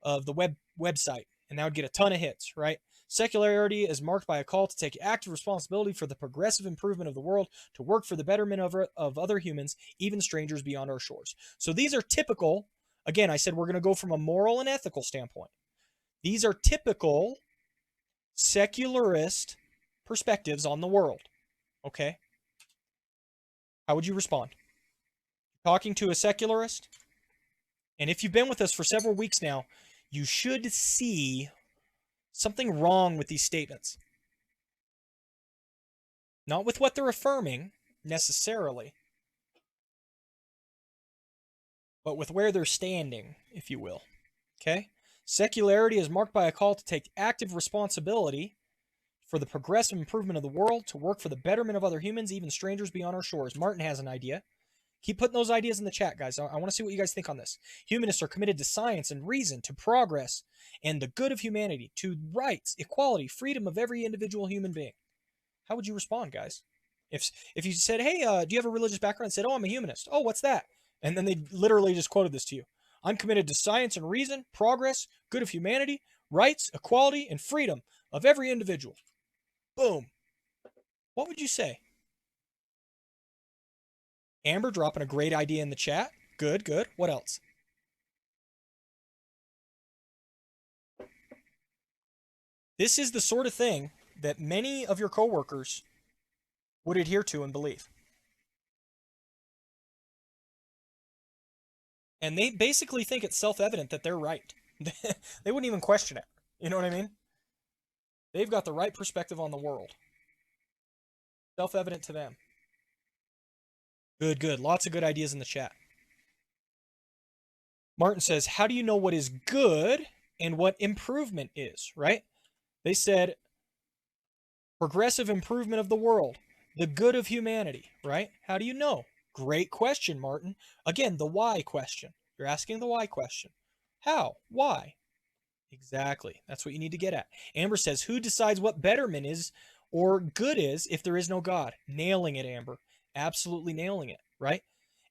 of the website, and that would get a ton of hits, right? Secularity is marked by a call to take active responsibility for the progressive improvement of the world, to work for the betterment of other humans, even strangers beyond our shores. So these are typical. Again, I said we're going to go from a moral and ethical standpoint. These are typical secularist perspectives on the world. Okay? How would you respond? Talking to a secularist? And if you've been with us for several weeks now, you should see something wrong with these statements. Not with what they're affirming, necessarily, but with where they're standing, if you will. Okay? Secularity is marked by a call to take active responsibility for the progressive improvement of the world, to work for the betterment of other humans, even strangers beyond our shores. Martin has an idea. Keep putting those ideas in the chat, guys. I want to see what you guys think on this. Humanists are committed to science and reason, to progress and the good of humanity, to rights, equality, freedom of every individual human being. How would you respond, guys? If you said, hey, do you have a religious background? And said, oh, I'm a humanist. Oh, what's that? And then they literally just quoted this to you. I'm committed to science and reason, progress, good of humanity, rights, equality, and freedom of every individual. Boom. What would you say? Amber dropping a great idea in the chat. Good, good. What else? This is the sort of thing that many of your coworkers would adhere to and believe. And they basically think it's self-evident that they're right. They wouldn't even question it. You know what I mean? They've got the right perspective on the world. Self-evident to them. Good, good. Lots of good ideas in the chat. Martin says, how do you know what is good and what improvement is, right? They said progressive improvement of the world, the good of humanity, right? How do you know? Great question, Martin. Again, the why question. You're asking the why question. How? Why? Exactly. That's what you need to get at. Amber says, who decides what betterment is or good is if there is no God? Nailing it, Amber. Absolutely nailing it, right?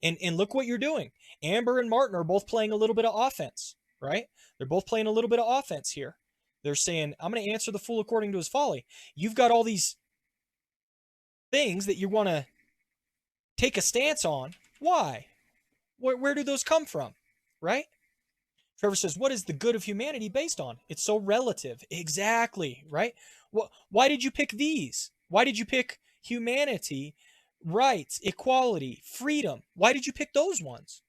And look what you're doing. Amber and Martin are both playing a little bit of offense, right? They're both playing a little bit of offense here. They're saying, I'm going to answer the fool according to his folly. You've got all these things that you want to take a stance on. Why? Where do those come from, right? Trevor says, what is the good of humanity based on? It's so relative. Exactly, right? Why did you pick these? Why did you pick humanity, rights, equality, freedom? Why did you pick those ones?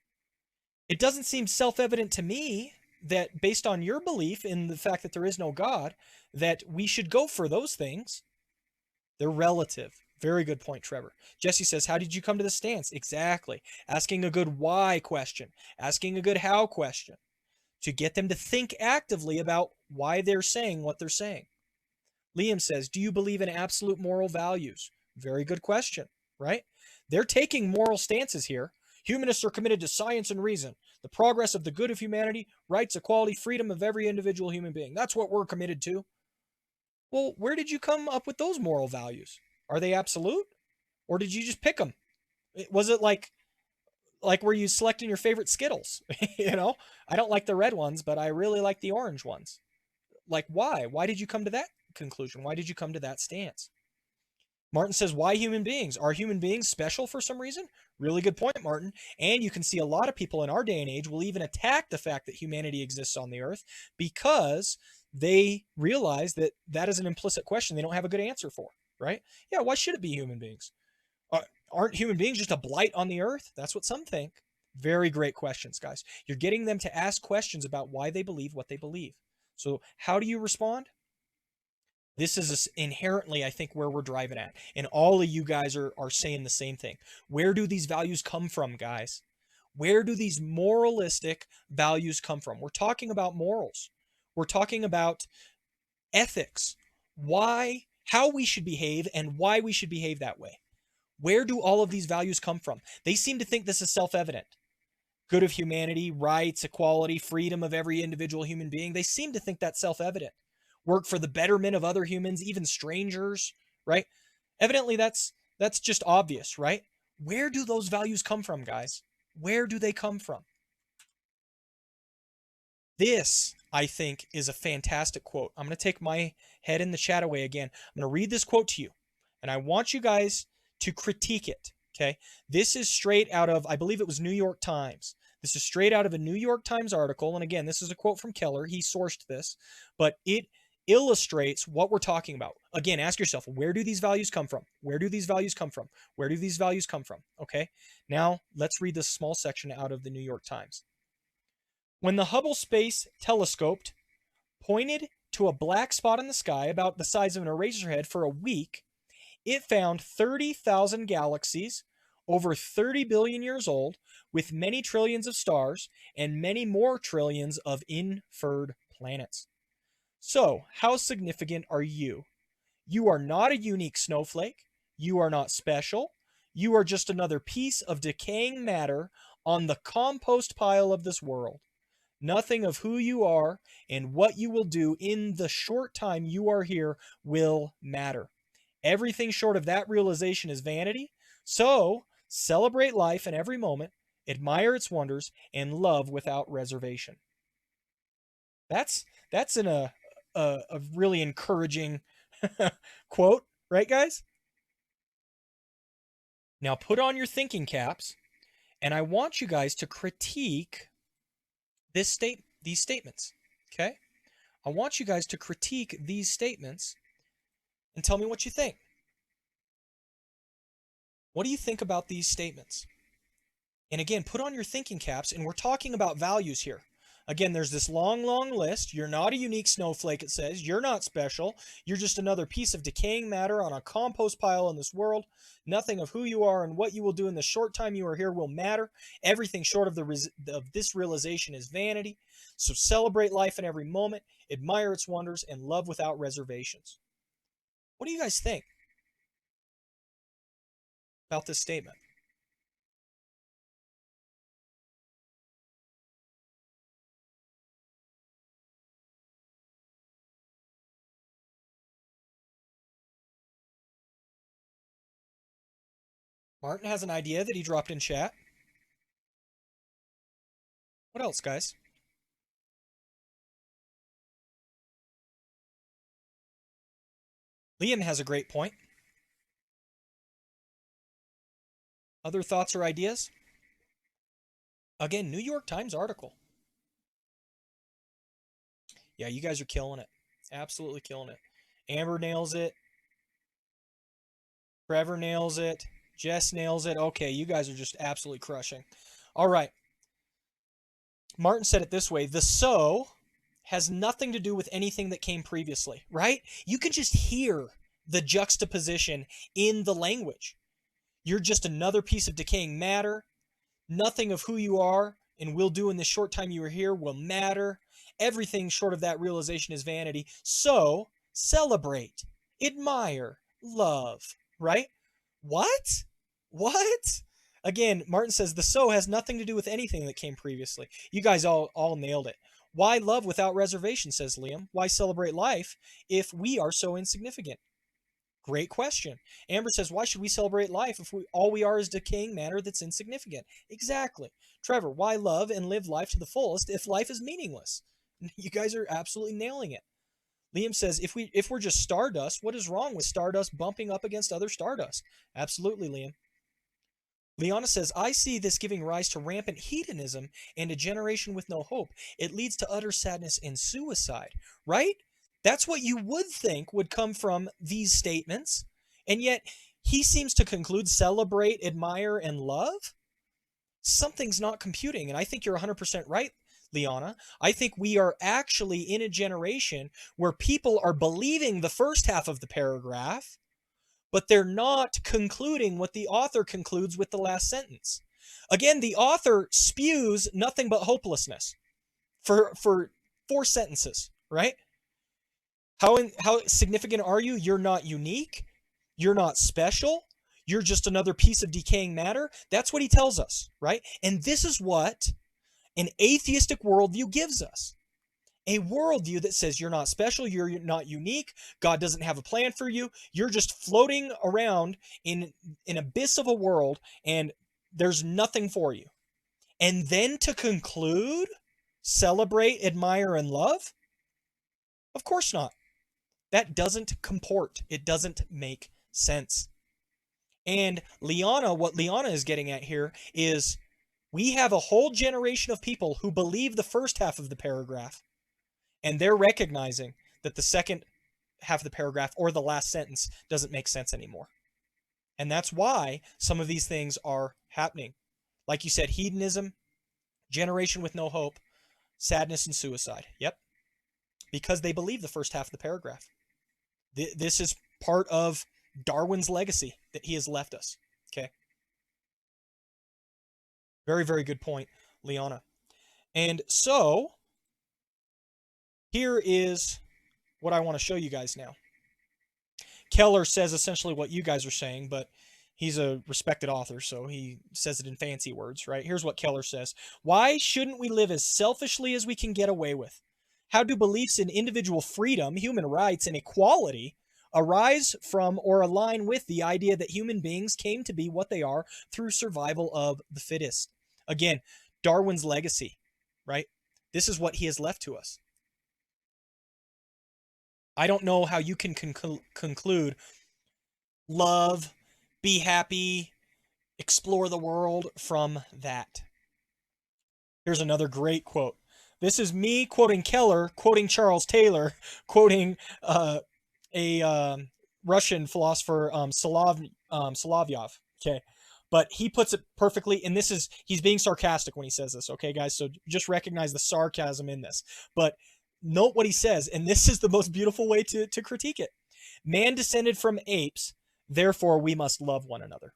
It doesn't seem self-evident to me that based on your belief in the fact that there is no God, that we should go for those things. They're relative. Very good point, Trevor. Jesse says, how did you come to the stance? Exactly. Asking a good why question. Asking a good how question. To get them to think actively about why they're saying what they're saying. Liam says, do you believe in absolute moral values? Very good question, right? They're taking moral stances here. Humanists are committed to science and reason, the progress of the good of humanity, rights, equality, freedom of every individual human being. That's what we're committed to. Well, where did you come up with those moral values? Are they absolute? Or did you just pick them? Was it like were you selecting your favorite Skittles? You know, I don't like the red ones, but I really like the orange ones. Like, why? Why did you come to that conclusion? Why did you come to that stance? Martin says, why human beings? Are human beings special for some reason? Really good point, Martin. And you can see a lot of people in our day and age will even attack the fact that humanity exists on the earth because they realize that that is an implicit question they don't have a good answer for, right? Yeah, why should it be human beings? Aren't human beings just a blight on the earth? That's what some think. Very great questions, guys. You're getting them to ask questions about why they believe what they believe. So, how do you respond? This is inherently, I think, where we're driving at. And all of you guys are saying the same thing. Where do these values come from, guys? Where do these moralistic values come from? We're talking about morals. We're talking about ethics. Why, how we should behave and why we should behave that way. Where do all of these values come from? They seem to think this is self-evident. Good of humanity, rights, equality, freedom of every individual human being. They seem to think that's self-evident. Work for the betterment of other humans, even strangers, right? Evidently that's just obvious, right? Where do those values come from, guys? Where do they come from? This, I think, is a fantastic quote. I'm going to take my head in the chat away again. I'm going to read this quote to you, and I want you guys to critique it, okay? This is straight out of, I believe it was New York Times. This is straight out of a New York Times article, and again, this is a quote from Keller. He sourced this, but it illustrates what we're talking about. Again, ask yourself, where do these values come from? Where do these values come from? Where do these values come from? Okay, now let's read this small section out of the New York Times. When the Hubble Space Telescope pointed to a black spot in the sky about the size of an eraser head for a week, it found 30,000 galaxies, over 30 billion years old, with many trillions of stars and many more trillions of inferred planets. So, how significant are you? You are not a unique snowflake. You are not special. You are just another piece of decaying matter on the compost pile of this world. Nothing of who you are and what you will do in the short time you are here will matter. Everything short of that realization is vanity. So, celebrate life in every moment, admire its wonders, and love without reservation. That's a really encouraging quote, right, guys? Now put on your thinking caps, and I want you guys to critique these statements, okay? I want you guys to critique these statements and tell me what you think. What do you think about these statements? And again, put on your thinking caps, and we're talking about values here. Again, there's this long, long list. You're not a unique snowflake, it says. You're not special. You're just another piece of decaying matter on a compost pile in this world. Nothing of who you are and what you will do in the short time you are here will matter. Everything short of this realization is vanity. So celebrate life in every moment, admire its wonders, and love without reservations. What do you guys think about this statement? Martin has an idea that he dropped in chat. What else, guys? Liam has a great point. Other thoughts or ideas? Again, New York Times article. Yeah, you guys are killing it. Absolutely killing it. Amber nails it. Trevor nails it. Jess nails it. Okay, you guys are just absolutely crushing. All right. Martin said it this way. The so has nothing to do with anything that came previously, right? You can just hear the juxtaposition in the language. You're just another piece of decaying matter. Nothing of who you are and will do in the short time you are here will matter. Everything short of that realization is vanity. So, celebrate, admire, love, right? What? What? Again, Martin says the so has nothing to do with anything that came previously. You guys all nailed it. Why love without reservation, says Liam? Why celebrate life if we are so insignificant? Great question. Amber says, why should we celebrate life if all we are is decaying matter that's insignificant? Exactly. Trevor, why love and live life to the fullest if life is meaningless? You guys are absolutely nailing it. Liam says, if we're just stardust, what is wrong with stardust bumping up against other stardust? Absolutely, Liam. Liana says, I see this giving rise to rampant hedonism and a generation with no hope. It leads to utter sadness and suicide, right? That's what you would think would come from these statements. And yet he seems to conclude celebrate, admire, and love. Something's not computing. And I think you're 100% right, Liana. I think we are actually in a generation where people are believing the first half of the paragraph, but they're not concluding what the author concludes with the last sentence. Again, the author spews nothing but hopelessness for 4 sentences, right? How significant are you? You're not unique. You're not special. You're just another piece of decaying matter. That's what he tells us, right? And this is what an atheistic worldview gives us. A worldview that says you're not special, you're not unique, God doesn't have a plan for you, you're just floating around in an abyss of a world, and there's nothing for you. And then to conclude, celebrate, admire, and love? Of course not. That doesn't comport. It doesn't make sense. And what Liana is getting at here is we have a whole generation of people who believe the first half of the paragraph, and they're recognizing that the second half of the paragraph or the last sentence doesn't make sense anymore. And that's why some of these things are happening. Like you said, hedonism, generation with no hope, sadness, and suicide. Yep. Because they believe the first half of the paragraph. This is part of Darwin's legacy that he has left us. Okay. Very, very good point, Liana. And so here is what I want to show you guys now. Keller says essentially what you guys are saying, but he's a respected author, so he says it in fancy words, right? Here's what Keller says. Why shouldn't we live as selfishly as we can get away with? How do beliefs in individual freedom, human rights, and equality arise from or align with the idea that human beings came to be what they are through survival of the fittest? Again, Darwin's legacy, right? This is what he has left to us. I don't know how you can conclude love, be happy, explore the world from that. Here's another great quote. This is me quoting Keller, quoting Charles Taylor, quoting a Russian philosopher, Solovyov. Okay. But he puts it perfectly, and he's being sarcastic when he says this, okay, guys? So just recognize the sarcasm in this. But note what he says, and this is the most beautiful way to critique it. Man descended from apes, therefore we must love one another.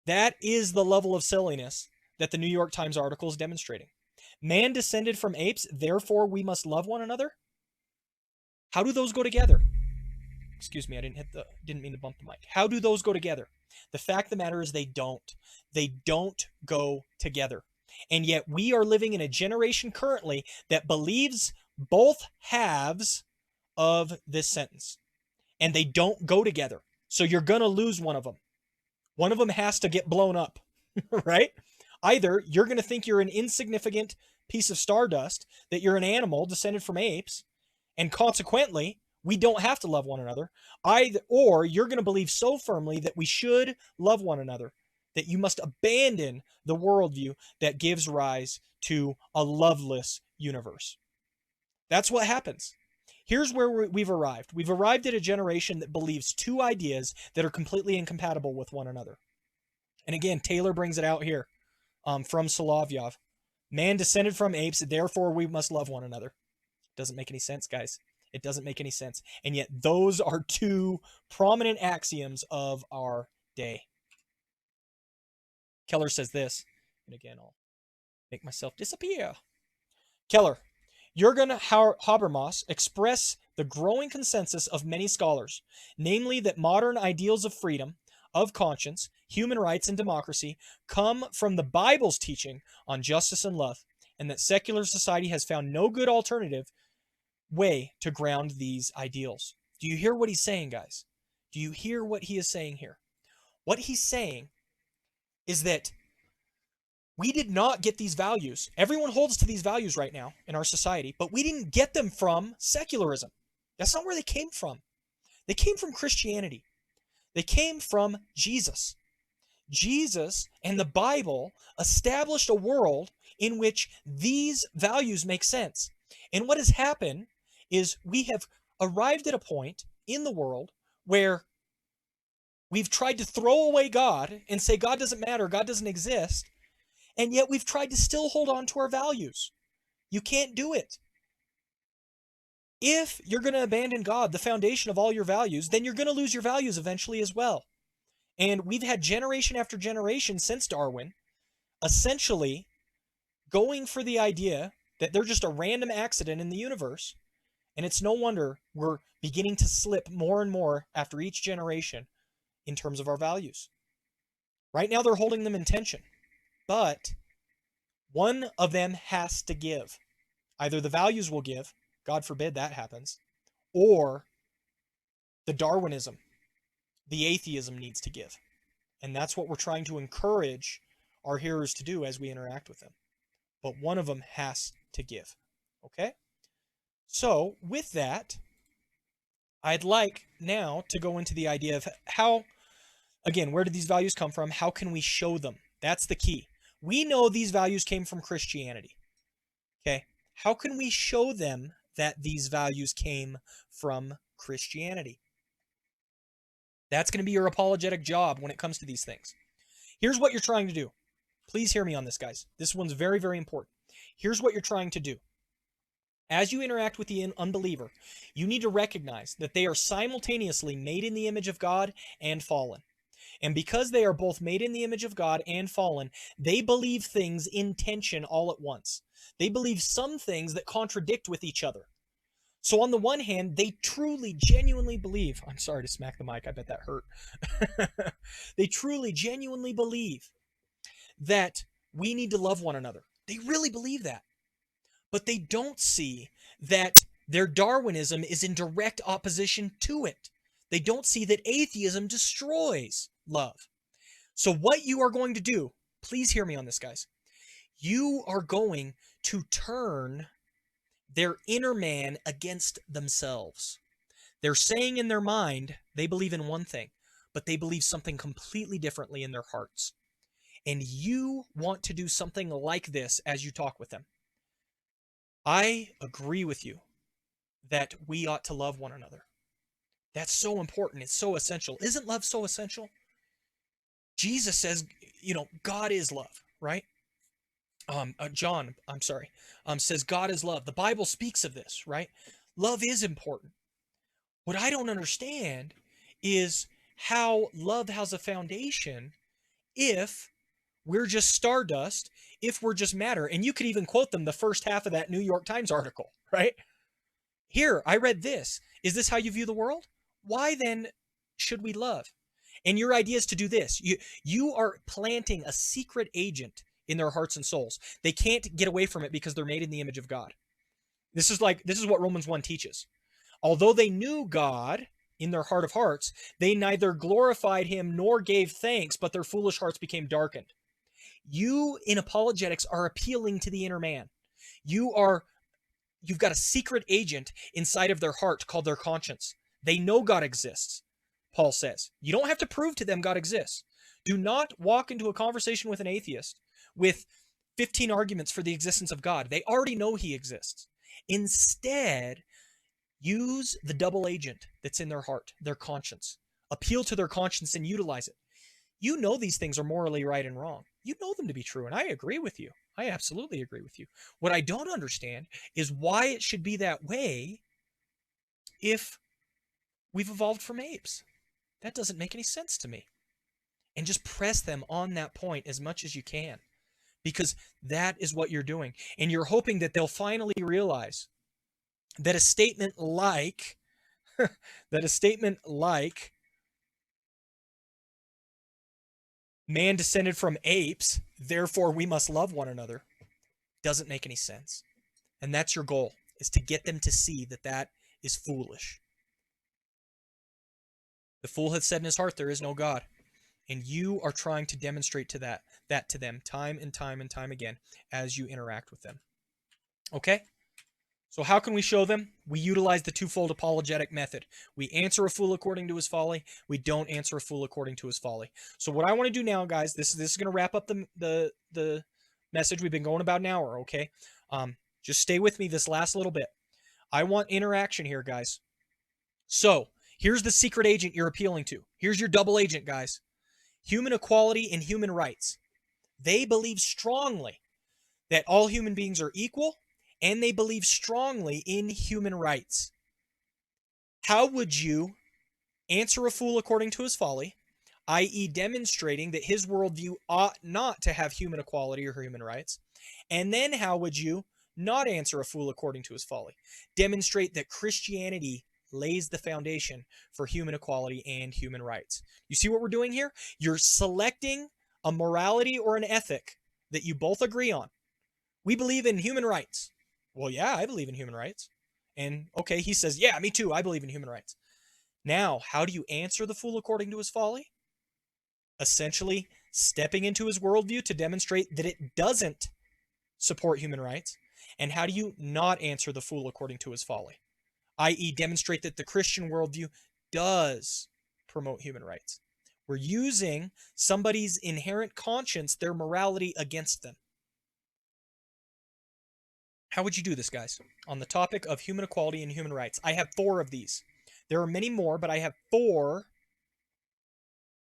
That is the level of silliness that the New York Times article is demonstrating. Man descended from apes, therefore we must love one another? How do those go together? Excuse me, I didn't mean to bump the mic. How do those go together? The fact of the matter is they don't. They don't go together. And yet we are living in a generation currently that believes both halves of this sentence. And they don't go together. So you're going to lose one of them. One of them has to get blown up, right? Either you're going to think you're an insignificant piece of stardust, that you're an animal descended from apes, and consequently, we don't have to love one another. Or you're going to believe so firmly that we should love one another, that you must abandon the worldview that gives rise to a loveless universe. That's what happens. Here's where we've arrived. We've arrived at a generation that believes two ideas that are completely incompatible with one another. And again, Taylor brings it out here from Solovyov. Man descended from apes, therefore we must love one another. Doesn't make any sense, guys. It doesn't make any sense. And yet those are two prominent axioms of our day. Keller says this, and again, I'll make myself disappear. Keller, Jürgen Habermas express the growing consensus of many scholars, namely that modern ideals of freedom, of conscience, human rights, and democracy come from the Bible's teaching on justice and love, and that secular society has found no good alternative way to ground these ideals. Do you hear what he's saying, guys? Do you hear what he is saying here? What he's saying is that we did not get these values. Everyone holds to these values right now in our society, but we didn't get them from secularism. That's not where they came from. They came from Christianity. They came from Jesus. Jesus and the Bible established a world in which these values make sense. And what has happened is we have arrived at a point in the world where we've tried to throw away God and say God doesn't matter, God doesn't exist, and yet we've tried to still hold on to our values. You can't do it. If you're going to abandon God, the foundation of all your values, then you're going to lose your values eventually as well. And we've had generation after generation since Darwin essentially going for the idea that they're just a random accident in the universe. And it's no wonder we're beginning to slip more and more after each generation in terms of our values. Right now, they're holding them in tension, but one of them has to give. Either the values will give, God forbid that happens, or the Darwinism, the atheism needs to give. And that's what we're trying to encourage our hearers to do as we interact with them. But one of them has to give. Okay? So, with that, I'd like now to go into the idea of how, again, where did these values come from? How can we show them? That's the key. We know these values came from Christianity. Okay? How can we show them that these values came from Christianity? That's going to be your apologetic job when it comes to these things. Here's what you're trying to do. Please hear me on this, guys. This one's very, very important. Here's what you're trying to do. As you interact with the unbeliever, you need to recognize that they are simultaneously made in the image of God and fallen. And because they are both made in the image of God and fallen, they believe things in tension all at once. They believe some things that contradict with each other. So on the one hand, they truly, genuinely believe, I'm sorry to smack the mic, I bet that hurt. They truly, genuinely believe that we need to love one another. They really believe that. But they don't see that their Darwinism is in direct opposition to it. They don't see that atheism destroys love. So what you are going to do, please hear me on this, guys. You are going to turn their inner man against themselves. They're saying in their mind they believe in one thing, but they believe something completely differently in their hearts. And you want to do something like this as you talk with them. I agree with you that we ought to love one another. That's so important. It's so essential. Isn't love so essential? Jesus says, God is love, right? John, says God is love. The Bible speaks of this, right? Love is important. What I don't understand is how love has a foundation if we're just stardust, if we're just matter. And you could even quote them the first half of that New York Times article, right? Here, I read this. Is this how you view the world? Why then should we love? And your idea is to do this. You are planting a secret agent in their hearts and souls. They can't get away from it because they're made in the image of God. This is what Romans 1 teaches. Although they knew God in their heart of hearts, they neither glorified him nor gave thanks, but their foolish hearts became darkened. You in apologetics are appealing to the inner man. You've got a secret agent inside of their heart called their conscience. They know God exists, Paul says. You don't have to prove to them God exists. Do not walk into a conversation with an atheist with 15 arguments for the existence of God. They already know he exists. Instead, use the double agent that's in their heart, their conscience. Appeal to their conscience and utilize it. You know these things are morally right and wrong. You know them to be true, and I agree with you. I absolutely agree with you. What I don't understand is why it should be that way if we've evolved from apes. That doesn't make any sense to me. And just press them on that point as much as you can, because that is what you're doing. And you're hoping that they'll finally realize that a statement like, man descended from apes, therefore we must love one another, doesn't make any sense. And that's your goal, is to get them to see that that is foolish. The fool hath said in his heart, there is no God. And you are trying to demonstrate that to them time and time and time again as you interact with them. Okay? So how can we show them? We utilize the twofold apologetic method. We answer a fool according to his folly. We don't answer a fool according to his folly. So what I want to do now, guys, this is going to wrap up the message. We've been going about an hour, okay? Just stay with me this last little bit. I want interaction here, guys. So here's the secret agent you're appealing to. Here's your double agent, guys. Human equality and human rights. They believe strongly that all human beings are equal, and they believe strongly in human rights. How would you answer a fool according to his folly, i.e., demonstrating that his worldview ought not to have human equality or human rights? And then how would you not answer a fool according to his folly? Demonstrate that Christianity lays the foundation for human equality and human rights. You see what we're doing here? You're selecting a morality or an ethic that you both agree on. We believe in human rights. Well, yeah, I believe in human rights. And okay, he says, yeah, me too. I believe in human rights. Now, how do you answer the fool according to his folly? Essentially, stepping into his worldview to demonstrate that it doesn't support human rights. And how do you not answer the fool according to his folly? I.e., demonstrate that the Christian worldview does promote human rights. We're using somebody's inherent conscience, their morality, against them. How would you do this, guys? On the topic of human equality and human rights, I have 4 of these. There are many more, but I have 4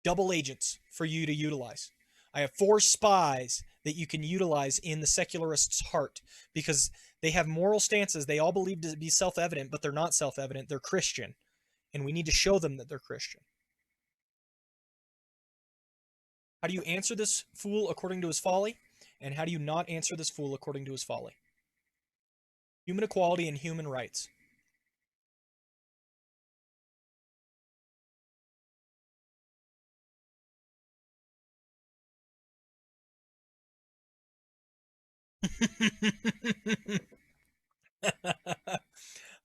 double agents for you to utilize. I have 4 spies that you can utilize in the secularist's heart because they have moral stances they all believe to be self-evident, but they're not self-evident. They're Christian, and we need to show them that they're Christian. How do you answer this fool according to his folly? And how do you not answer this fool according to his folly? Human equality and human rights.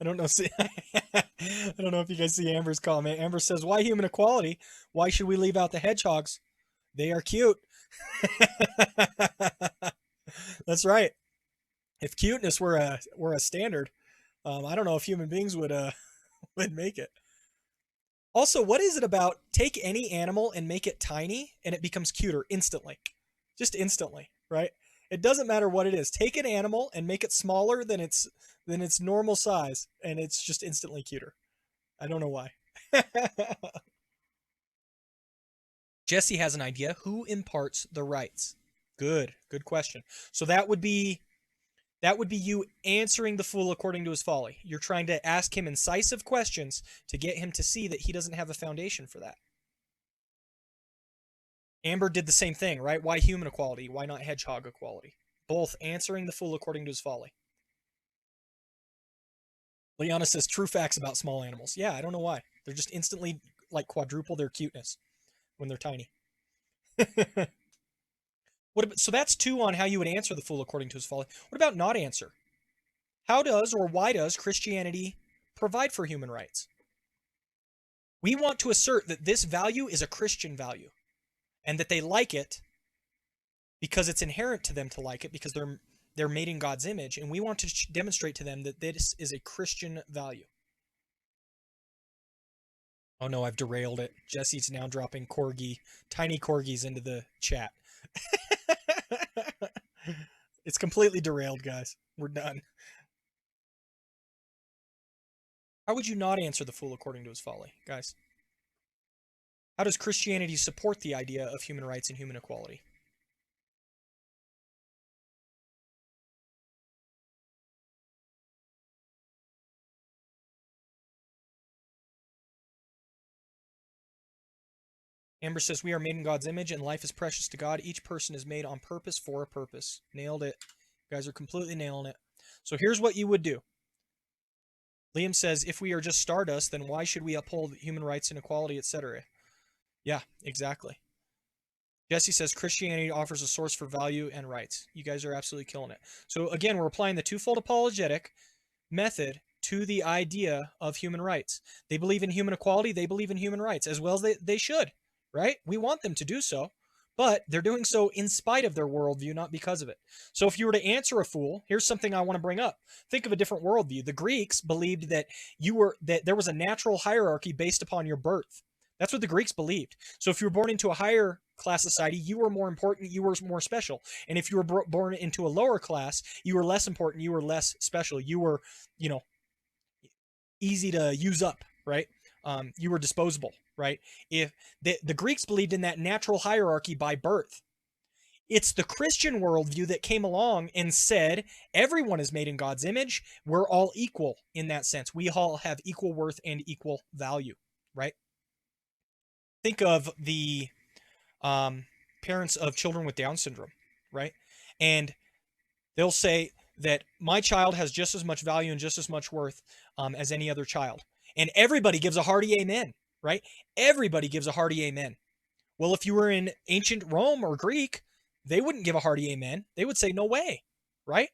I don't know. See, I don't know if you guys see Amber's comment. Amber says, "Why human equality? Why should we leave out the hedgehogs? They are cute." That's right. If cuteness were a standard, I don't know if human beings would would make it. Also, what is it about take any animal and make it tiny and it becomes cuter instantly? Just instantly, right? It doesn't matter what it is. Take an animal and make it smaller than its normal size and it's just instantly cuter. I don't know why. Jesse has an idea. Who imparts the rights? Good question. So that would be you answering the fool according to his folly. You're trying to ask him incisive questions to get him to see that he doesn't have a foundation for that. Amber did the same thing, right? Why human equality? Why not hedgehog equality? Both answering the fool according to his folly. Liana says true facts about small animals. Yeah, I don't know why. They're just instantly like quadruple their cuteness when they're tiny. So that's 2 on how you would answer the fool according to his folly. What about not answer? How does or why does Christianity provide for human rights? We want to assert that this value is a Christian value and that they like it because it's inherent to them to like it because they're made in God's image, and we want to demonstrate to them that this is a Christian value. Oh no, I've derailed it. Jesse's now dropping tiny corgis into the chat. It's completely derailed, guys. We're done. How would you not answer the fool according to his folly, guys? How does Christianity support the idea of human rights and human equality? Amber says, we are made in God's image and life is precious to God. Each person is made on purpose for a purpose. Nailed it. You guys are completely nailing it. So here's what you would do. Liam says, if we are just stardust, then why should we uphold human rights and equality, etc.? Yeah, exactly. Jesse says, Christianity offers a source for value and rights. You guys are absolutely killing it. So again, we're applying the twofold apologetic method to the idea of human rights. They believe in human equality. They believe in human rights, as well as they should, right? We want them to do so, but they're doing so in spite of their worldview, not because of it. So if you were to answer a fool, here's something I want to bring up. Think of a different worldview. The Greeks believed that there was a natural hierarchy based upon your birth. That's what the Greeks believed. So if you were born into a higher class society, you were more important, you were more special. And if you were born into a lower class, you were less important, you were less special. You were, easy to use up, right? You were disposable, right? If the Greeks believed in that natural hierarchy by birth. It's the Christian worldview that came along and said everyone is made in God's image. We're all equal in that sense. We all have equal worth and equal value, right? Think of the parents of children with Down syndrome, right? And they'll say that my child has just as much value and just as much worth as any other child. And everybody gives a hearty amen, right? Everybody gives a hearty amen. Well, if you were in ancient Rome or Greek, they wouldn't give a hearty amen. They would say, no way, right?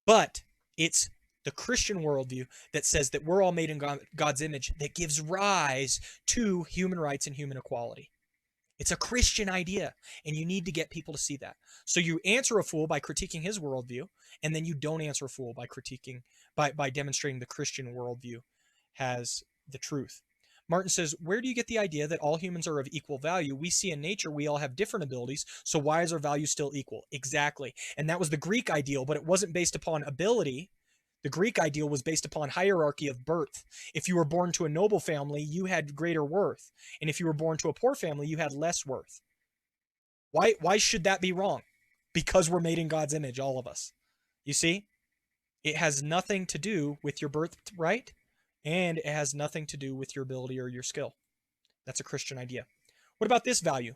But it's the Christian worldview that says that we're all made in God's image that gives rise to human rights and human equality. It's a Christian idea, and you need to get people to see that. So you answer a fool by critiquing his worldview, and then you don't answer a fool by critiquing, by demonstrating the Christian worldview has the truth. Martin says, where do you get the idea that all humans are of equal value? We see in nature we all have different abilities, so why is our value still equal? Exactly. And that was the Greek ideal, but it wasn't based upon ability. The Greek ideal was based upon hierarchy of birth. If you were born to a noble family, you had greater worth. And if you were born to a poor family, you had less worth. Why should that be wrong? Because we're made in God's image, all of us. You see? It has nothing to do with your birthright, and it has nothing to do with your ability or your skill. That's a Christian idea. What about this value?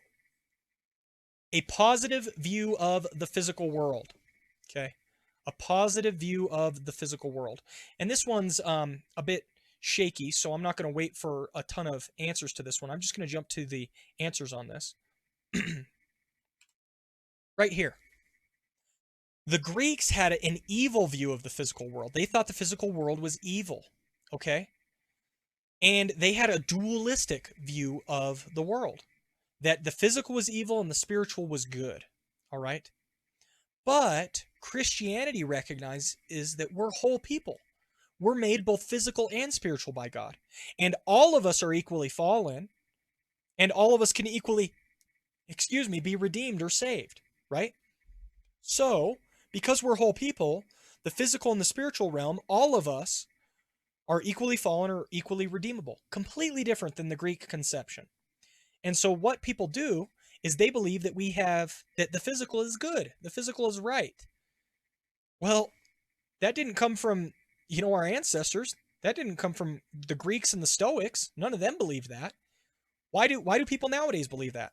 A positive view of the physical world. Okay? A positive view of the physical world. And this one's a bit shaky, so I'm not going to wait for a ton of answers to this one. I'm just going to jump to the answers on this. Right here. The Greeks had an evil view of the physical world. They thought the physical world was evil, okay? And they had a dualistic view of the world, that the physical was evil and the spiritual was good, all right? But Christianity recognizes that we're whole people. We're made both physical and spiritual by God. And all of us are equally fallen, and all of us can equally, be redeemed or saved, right? So, because we're whole people, the physical and the spiritual realm, all of us are equally fallen or equally redeemable. Completely different than the Greek conception. And so what people do is they believe that that the physical is good. The physical is right. Well, that didn't come from, our ancestors. That didn't come from the Greeks and the Stoics. None of them believed that. Why do people nowadays believe that?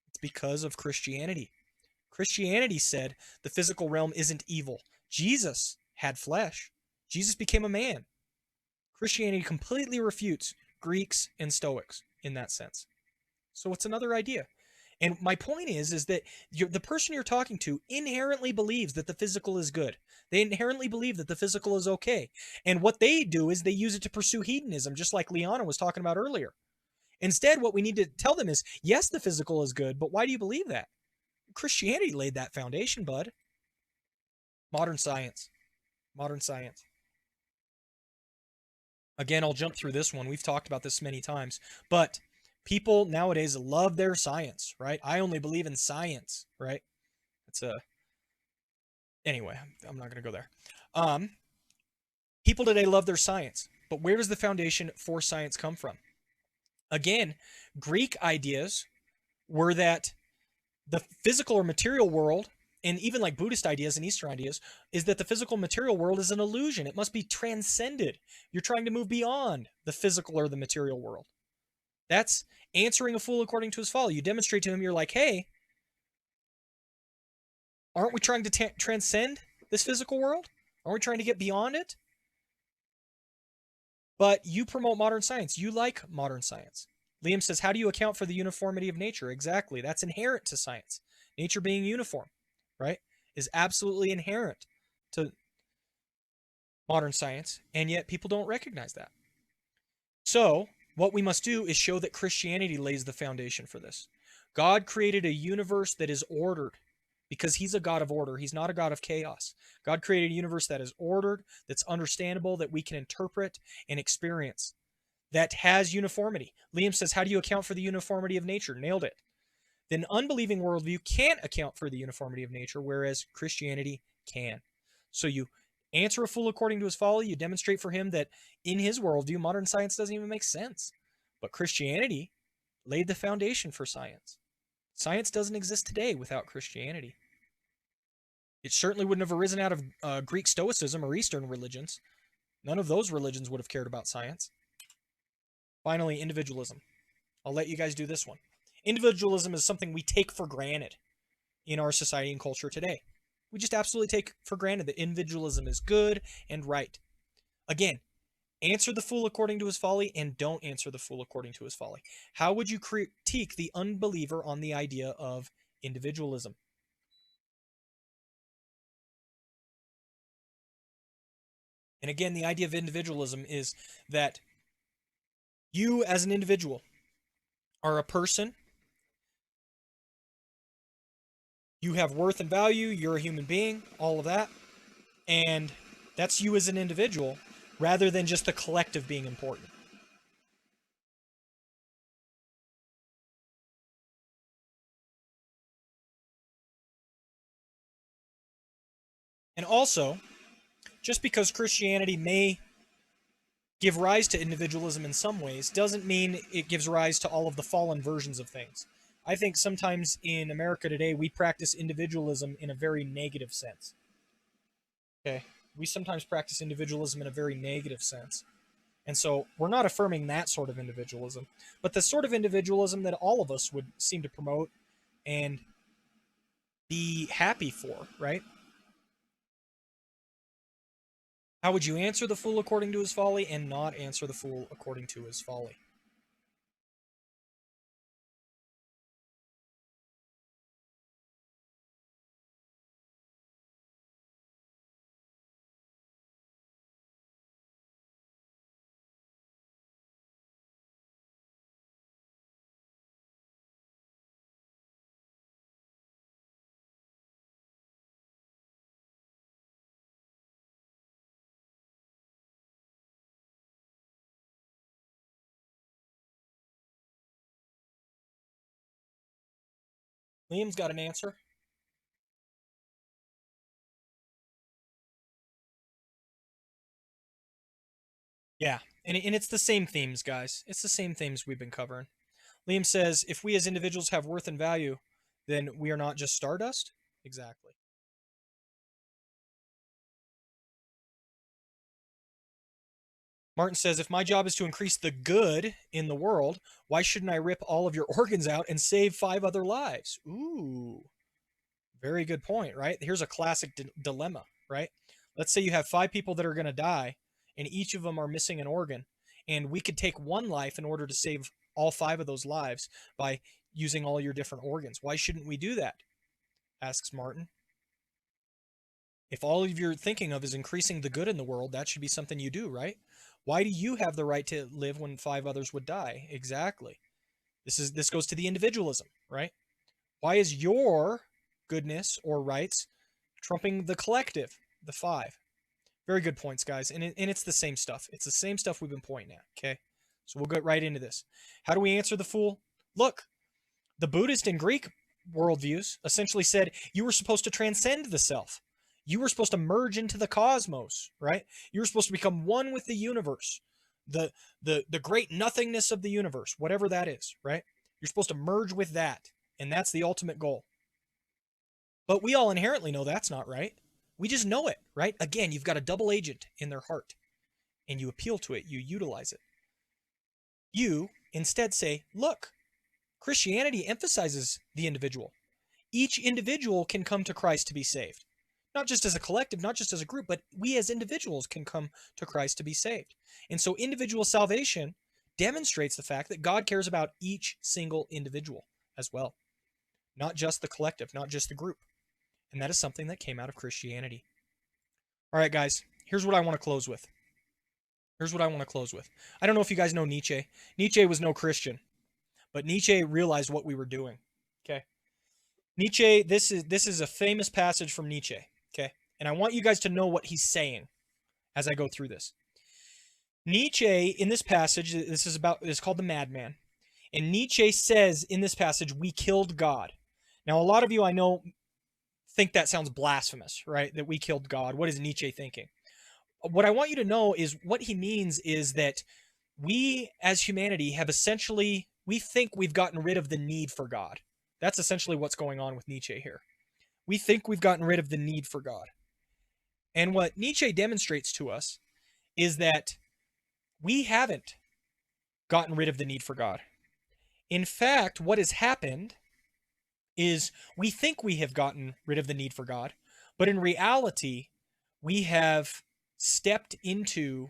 It's because of Christianity. Christianity said the physical realm isn't evil. Jesus had flesh. Jesus became a man. Christianity completely refutes Greeks and Stoics in that sense. So it's another idea. And my point is that the person you're talking to inherently believes that the physical is good. They inherently believe that the physical is okay. And what they do is they use it to pursue hedonism, just like Liana was talking about earlier. Instead, what we need to tell them is, yes, the physical is good, but why do you believe that? Christianity laid that foundation, bud. Modern science. Modern science. Again, I'll jump through this one. We've talked about this many times, but people nowadays love their science, right? I only believe in science, right? Anyway, I'm not going to go there. People today love their science, but where does the foundation for science come from? Again, Greek ideas were that the physical or material world, and even like Buddhist ideas and Eastern ideas, is that the physical material world is an illusion. It must be transcended. You're trying to move beyond the physical or the material world. That's answering a fool according to his folly. You demonstrate to him, you're like, hey, aren't we trying to transcend this physical world? Aren't we trying to get beyond it? But you promote modern science. You like modern science. Liam says, how do you account for the uniformity of nature? Exactly. That's inherent to science. Nature being uniform, right, is absolutely inherent to modern science, and yet people don't recognize that. So what we must do is show that Christianity lays the foundation for this. God created a universe that is ordered because he's a God of order. He's not a God of chaos. God created a universe that is ordered, that's understandable, that we can interpret and experience, that has uniformity. Liam says, how do you account for the uniformity of nature? Nailed it. Then unbelieving worldview can't account for the uniformity of nature, whereas Christianity can. So you Answer a fool according to his folly. You demonstrate for him that in his worldview, modern science doesn't even make sense. But Christianity laid the foundation for science. Science doesn't exist today without Christianity. It certainly wouldn't have arisen out of Greek Stoicism or Eastern religions. None of those religions would have cared about science. Finally, individualism. I'll let you guys do this one. Individualism is something we take for granted in our society and culture today. We just absolutely take for granted that individualism is good and right. Again, answer the fool according to his folly and don't answer the fool according to his folly. How would you critique the unbeliever on the idea of individualism? And again, the idea of individualism is that you as an individual are a person. You have worth and value. You're a human being, all of that. And that's you as an individual rather than just the collective being important. And also, just because Christianity may give rise to individualism in some ways doesn't mean it gives rise to all of the fallen versions of things. I think sometimes in America today we practice individualism in a very negative sense. Okay? We sometimes practice individualism in a very negative sense. And so we're not affirming that sort of individualism, but the sort of individualism that all of us would seem to promote and be happy for, right? How would you answer the fool according to his folly and not answer the fool according to his folly? Liam's got an answer. Yeah, and it's the same themes, guys. It's the same themes we've been covering. Liam says, if we as individuals have worth and value, then we are not just stardust? Exactly. Martin says, if my job is to increase the good in the world, why shouldn't I rip all of your organs out and save 5 other lives? Ooh, very good point, right? Here's a classic dilemma, right? Let's say you have 5 people that are going to die, and each of them are missing an organ, and we could take one life in order to save all 5 of those lives by using all your different organs. Why shouldn't we do that? Asks Martin. If all of you're thinking of is increasing the good in the world, that should be something you do, right? Why do you have the right to live when 5 others would die? Exactly. This goes to the individualism, right? Why is your goodness or rights trumping the collective, the 5? Very good points, guys. And it's the same stuff. It's the same stuff we've been pointing at, okay? So we'll get right into this. How do we answer the fool? Look, the Buddhist and Greek worldviews essentially said you were supposed to transcend the self. You were supposed to merge into the cosmos, right? You were supposed to become one with the universe, the great nothingness of the universe, whatever that is, right? You're supposed to merge with that, and that's the ultimate goal. But we all inherently know that's not right. We just know it, right? Again, you've got a double agent in their heart, and you appeal to it, you utilize it. You instead say, look, Christianity emphasizes the individual. Each individual can come to Christ to be saved. Not just as a collective, not just as a group, but we as individuals can come to Christ to be saved. And so individual salvation demonstrates the fact that God cares about each single individual as well, not just the collective, not just the group. And that is something that came out of Christianity. All right, guys, here's what I want to close with. I don't know if you guys know Nietzsche. Nietzsche was no Christian, but Nietzsche realized what we were doing. Okay. Nietzsche, this is a famous passage from Nietzsche. Okay. And I want you guys to know what he's saying as I go through this. Nietzsche, in this passage, it's called The Madman. And Nietzsche says in this passage, we killed God. Now, a lot of you I know think that sounds blasphemous, right? That we killed God. What is Nietzsche thinking? what I want you to know is what he means is that we as humanity have essentially, we think we've gotten rid of the need for God. That's essentially what's going on with Nietzsche here. We think we've gotten rid of the need for God. And what Nietzsche demonstrates to us is that we haven't gotten rid of the need for God. In fact, what has happened is we think we have gotten rid of the need for God, but in reality, we have stepped into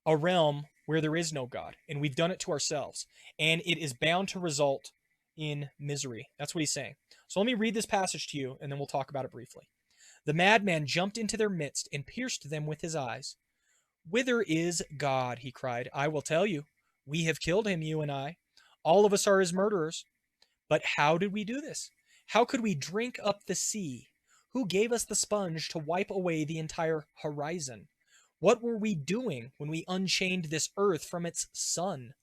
a realm where there is no God, and we've done it to ourselves, and it is bound to result in misery. That's what he's saying. So let me read this passage to you, and then we'll talk about it briefly. The madman jumped into their midst and pierced them with his eyes. Whither is God? He cried. I will tell you. We have killed him, you and I. All of us are his murderers. But how did we do this? How could we drink up the sea? Who gave us the sponge to wipe away the entire horizon? What were we doing when we unchained this earth from its sun?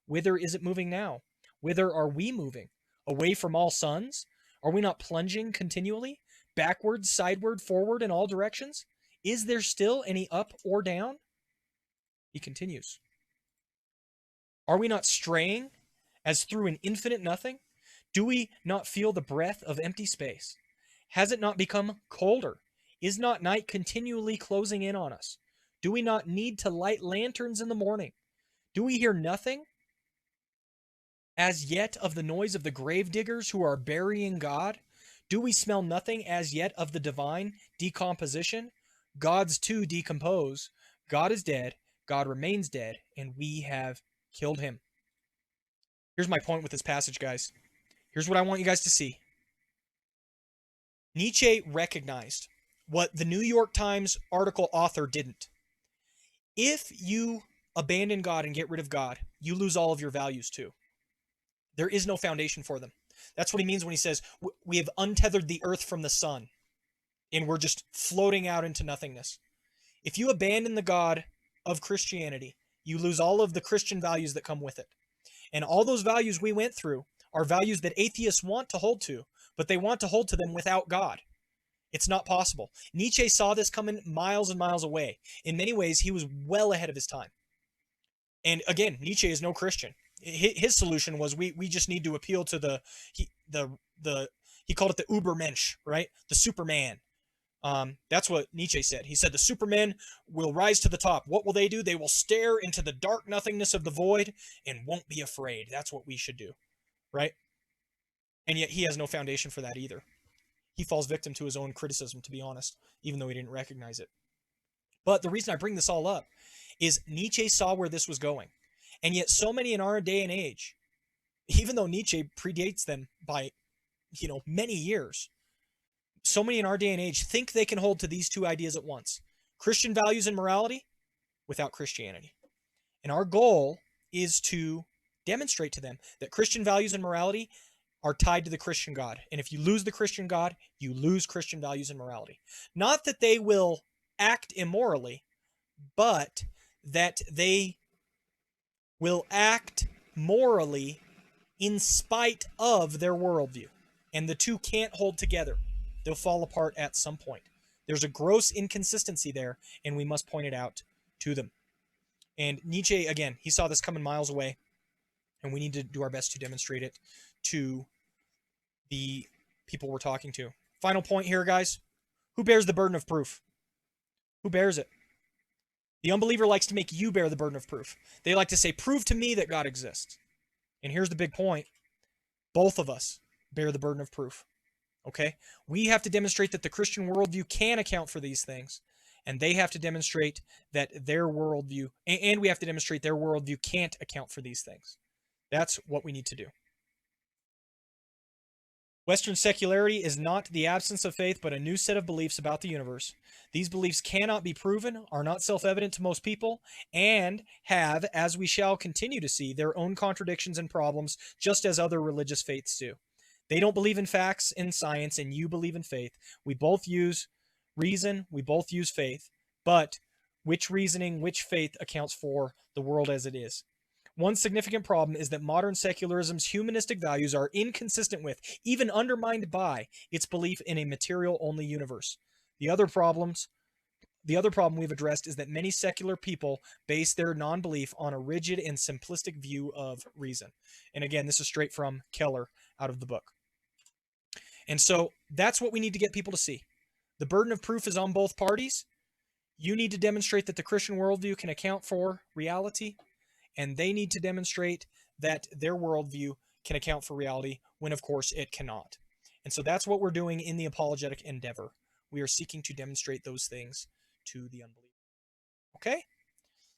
Whither is it moving now? Whither are we moving? Away from all suns? Are we not plunging continually? Backward, sideward, forward, in all directions? Is there still any up or down? He continues. Are we not straying as through an infinite nothing? Do we not feel the breath of empty space? Has it not become colder? Is not night continually closing in on us? Do we not need to light lanterns in the morning? Do we hear nothing as yet of the noise of the grave diggers who are burying God? Do we smell nothing as yet of the divine decomposition? Gods too decompose. God is dead. God remains dead, and we have killed him. Here's my point with this passage, guys. Here's what I want you guys to see. Nietzsche recognized what the New York Times article author didn't. If you abandon God and get rid of God, you lose all of your values too. There is no foundation for them. That's what he means when he says we have untethered the earth from the sun and we're just floating out into nothingness. If you abandon the God of Christianity, you lose all of the Christian values that come with it. And all those values we went through are values that atheists want to hold to, but they want to hold to them without God. It's not possible. Nietzsche saw this coming miles and miles away. In many ways, he was well ahead of his time. And again, Nietzsche is no Christian. His solution was we just need to appeal to he called it the Ubermensch, right? The Superman. That's what Nietzsche said. He said the Supermen will rise to the top. What will they do? They will stare into the dark nothingness of the void and won't be afraid. That's what we should do, right? And yet he has no foundation for that either. He falls victim to his own criticism, to be honest, even though he didn't recognize it. But the reason I bring this all up is Nietzsche saw where this was going. And yet so many in our day and age, even though Nietzsche predates them by, many years, so many in our day and age think they can hold to these two ideas at once. Christian values and morality without Christianity. And our goal is to demonstrate to them that Christian values and morality are tied to the Christian God. And if you lose the Christian God, you lose Christian values and morality. Not that they will act immorally, but that they will act morally in spite of their worldview. And the two can't hold together. They'll fall apart at some point. There's a gross inconsistency there, and we must point it out to them. And Nietzsche, again, he saw this coming miles away, and we need to do our best to demonstrate it to the people we're talking to. Final point here, guys. Who bears the burden of proof? Who bears it? The unbeliever likes to make you bear the burden of proof. They like to say, prove to me that God exists. And here's the big point. Both of us bear the burden of proof. Okay? We have to demonstrate that the Christian worldview can account for these things. And they have to demonstrate that their worldview, and we have to demonstrate their worldview can't account for these things. That's what we need to do. Western secularity is not the absence of faith, but a new set of beliefs about the universe. These beliefs cannot be proven, are not self-evident to most people, and have, as we shall continue to see, their own contradictions and problems, just as other religious faiths do. They don't believe in facts and science, and you believe in faith. We both use reason, we both use faith, but which reasoning, which faith accounts for the world as it is? One significant problem is that modern secularism's humanistic values are inconsistent with, even undermined by, its belief in a material-only universe. The other problems The other problem we've addressed is that many secular people base their non belief on a rigid and simplistic view of reason. And again, this is straight from Keller out of the book. And so that's what we need to get people to see. The burden of proof is on both parties. You need to demonstrate that the Christian worldview can account for reality, and they need to demonstrate that their worldview can account for reality when, of course, it cannot. And so that's what we're doing in the apologetic endeavor. We are seeking to demonstrate those things to the unbeliever. Okay?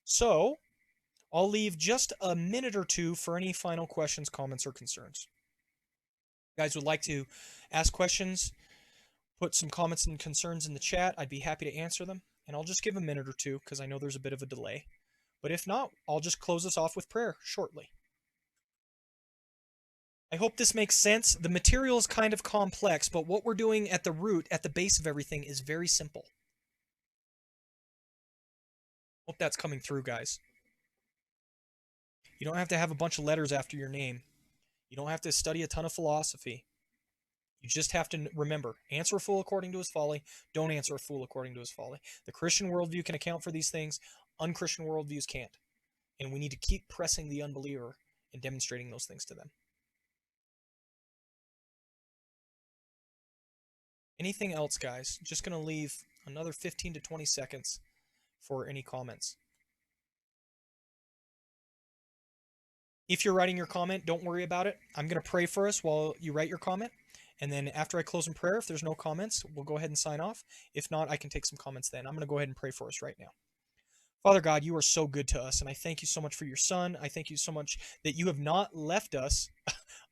So I'll leave just a minute or two for any final questions, comments, or concerns. If you guys would like to ask questions, put some comments and concerns in the chat. I'd be happy to answer them. And I'll just give a minute or two because I know there's a bit of a delay. But if not, I'll just close us off with prayer shortly. I hope this makes sense. The material is kind of complex, but what we're doing at the root, at the base of everything, is very simple. Hope that's coming through, guys. You don't have to have a bunch of letters after your name. You don't have to study a ton of philosophy. You just have to remember, answer a fool according to his folly. Don't answer a fool according to his folly. The Christian worldview can account for these things. Unchristian worldviews can't. And we need to keep pressing the unbeliever and demonstrating those things to them. Anything else, guys? Just going to leave another 15 to 20 seconds for any comments. If you're writing your comment, don't worry about it. I'm going to pray for us while you write your comment. And then after I close in prayer, if there's no comments, we'll go ahead and sign off. If not, I can take some comments then. I'm going to go ahead and pray for us right now. Father God, you are so good to us, and I thank you so much for your Son. I thank you so much that you have not left us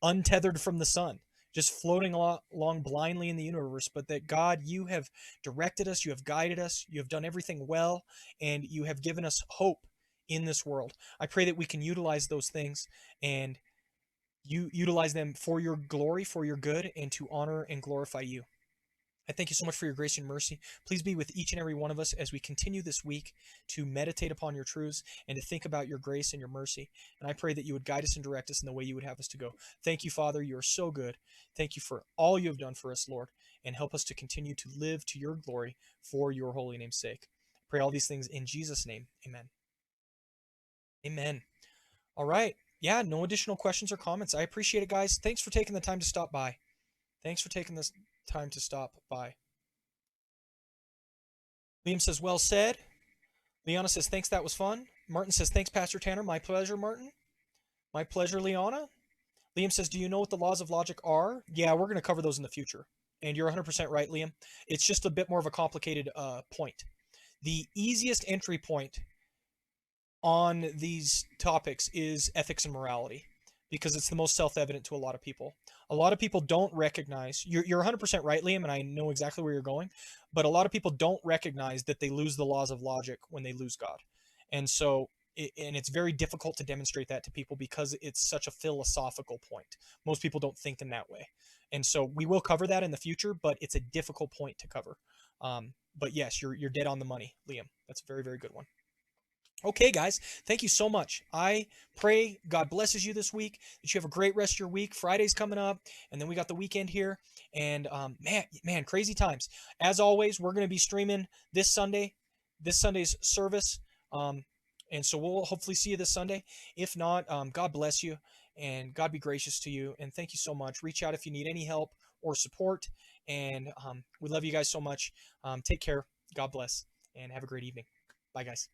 untethered from the sun, just floating along blindly in the universe, but that God, you have directed us, you have guided us, you have done everything well, and you have given us hope in this world. I pray that we can utilize those things and you utilize them for your glory, for your good, and to honor and glorify you. I thank you so much for your grace and mercy. Please be with each and every one of us as we continue this week to meditate upon your truths and to think about your grace and your mercy. And I pray that you would guide us and direct us in the way you would have us to go. Thank you, Father. You are so good. Thank you for all you have done for us, Lord, and help us to continue to live to your glory for your holy name's sake. I pray all these things in Jesus' name. Amen. Amen. All right. Yeah, no additional questions or comments. I appreciate it, guys. Thanks for taking the time to stop by. Thanks for taking this time to stop by. Liam says, well said. Liana says, thanks, that was fun. Martin says, thanks, Pastor Tanner. My pleasure, Martin. My pleasure, Liana. Liam says, do you know what the laws of logic are? Yeah, we're going to cover those in the future. And you're 100% right, Liam. It's just a bit more of a complicated point. The easiest entry point on these topics is ethics and morality because it's the most self-evident to a lot of people. A lot of people don't recognize, you're 100% right, Liam, and I know exactly where you're going, but a lot of people don't recognize that they lose the laws of logic when they lose God. And so, and it's very difficult to demonstrate that to people because it's such a philosophical point. Most people don't think in that way. And so we will cover that in the future, but it's a difficult point to cover. But yes, you're dead on the money, Liam. That's a very, very good one. Okay, guys, thank you so much. I pray God blesses you this week, that you have a great rest of your week. Friday's coming up, and then we got the weekend here. And man, crazy times. As always, we're going to be streaming this Sunday's service. And so we'll hopefully see you this Sunday. If not, God bless you, and God be gracious to you. And thank you so much. Reach out if you need any help or support. And we love you guys so much. Take care. God bless, and have a great evening. Bye, guys.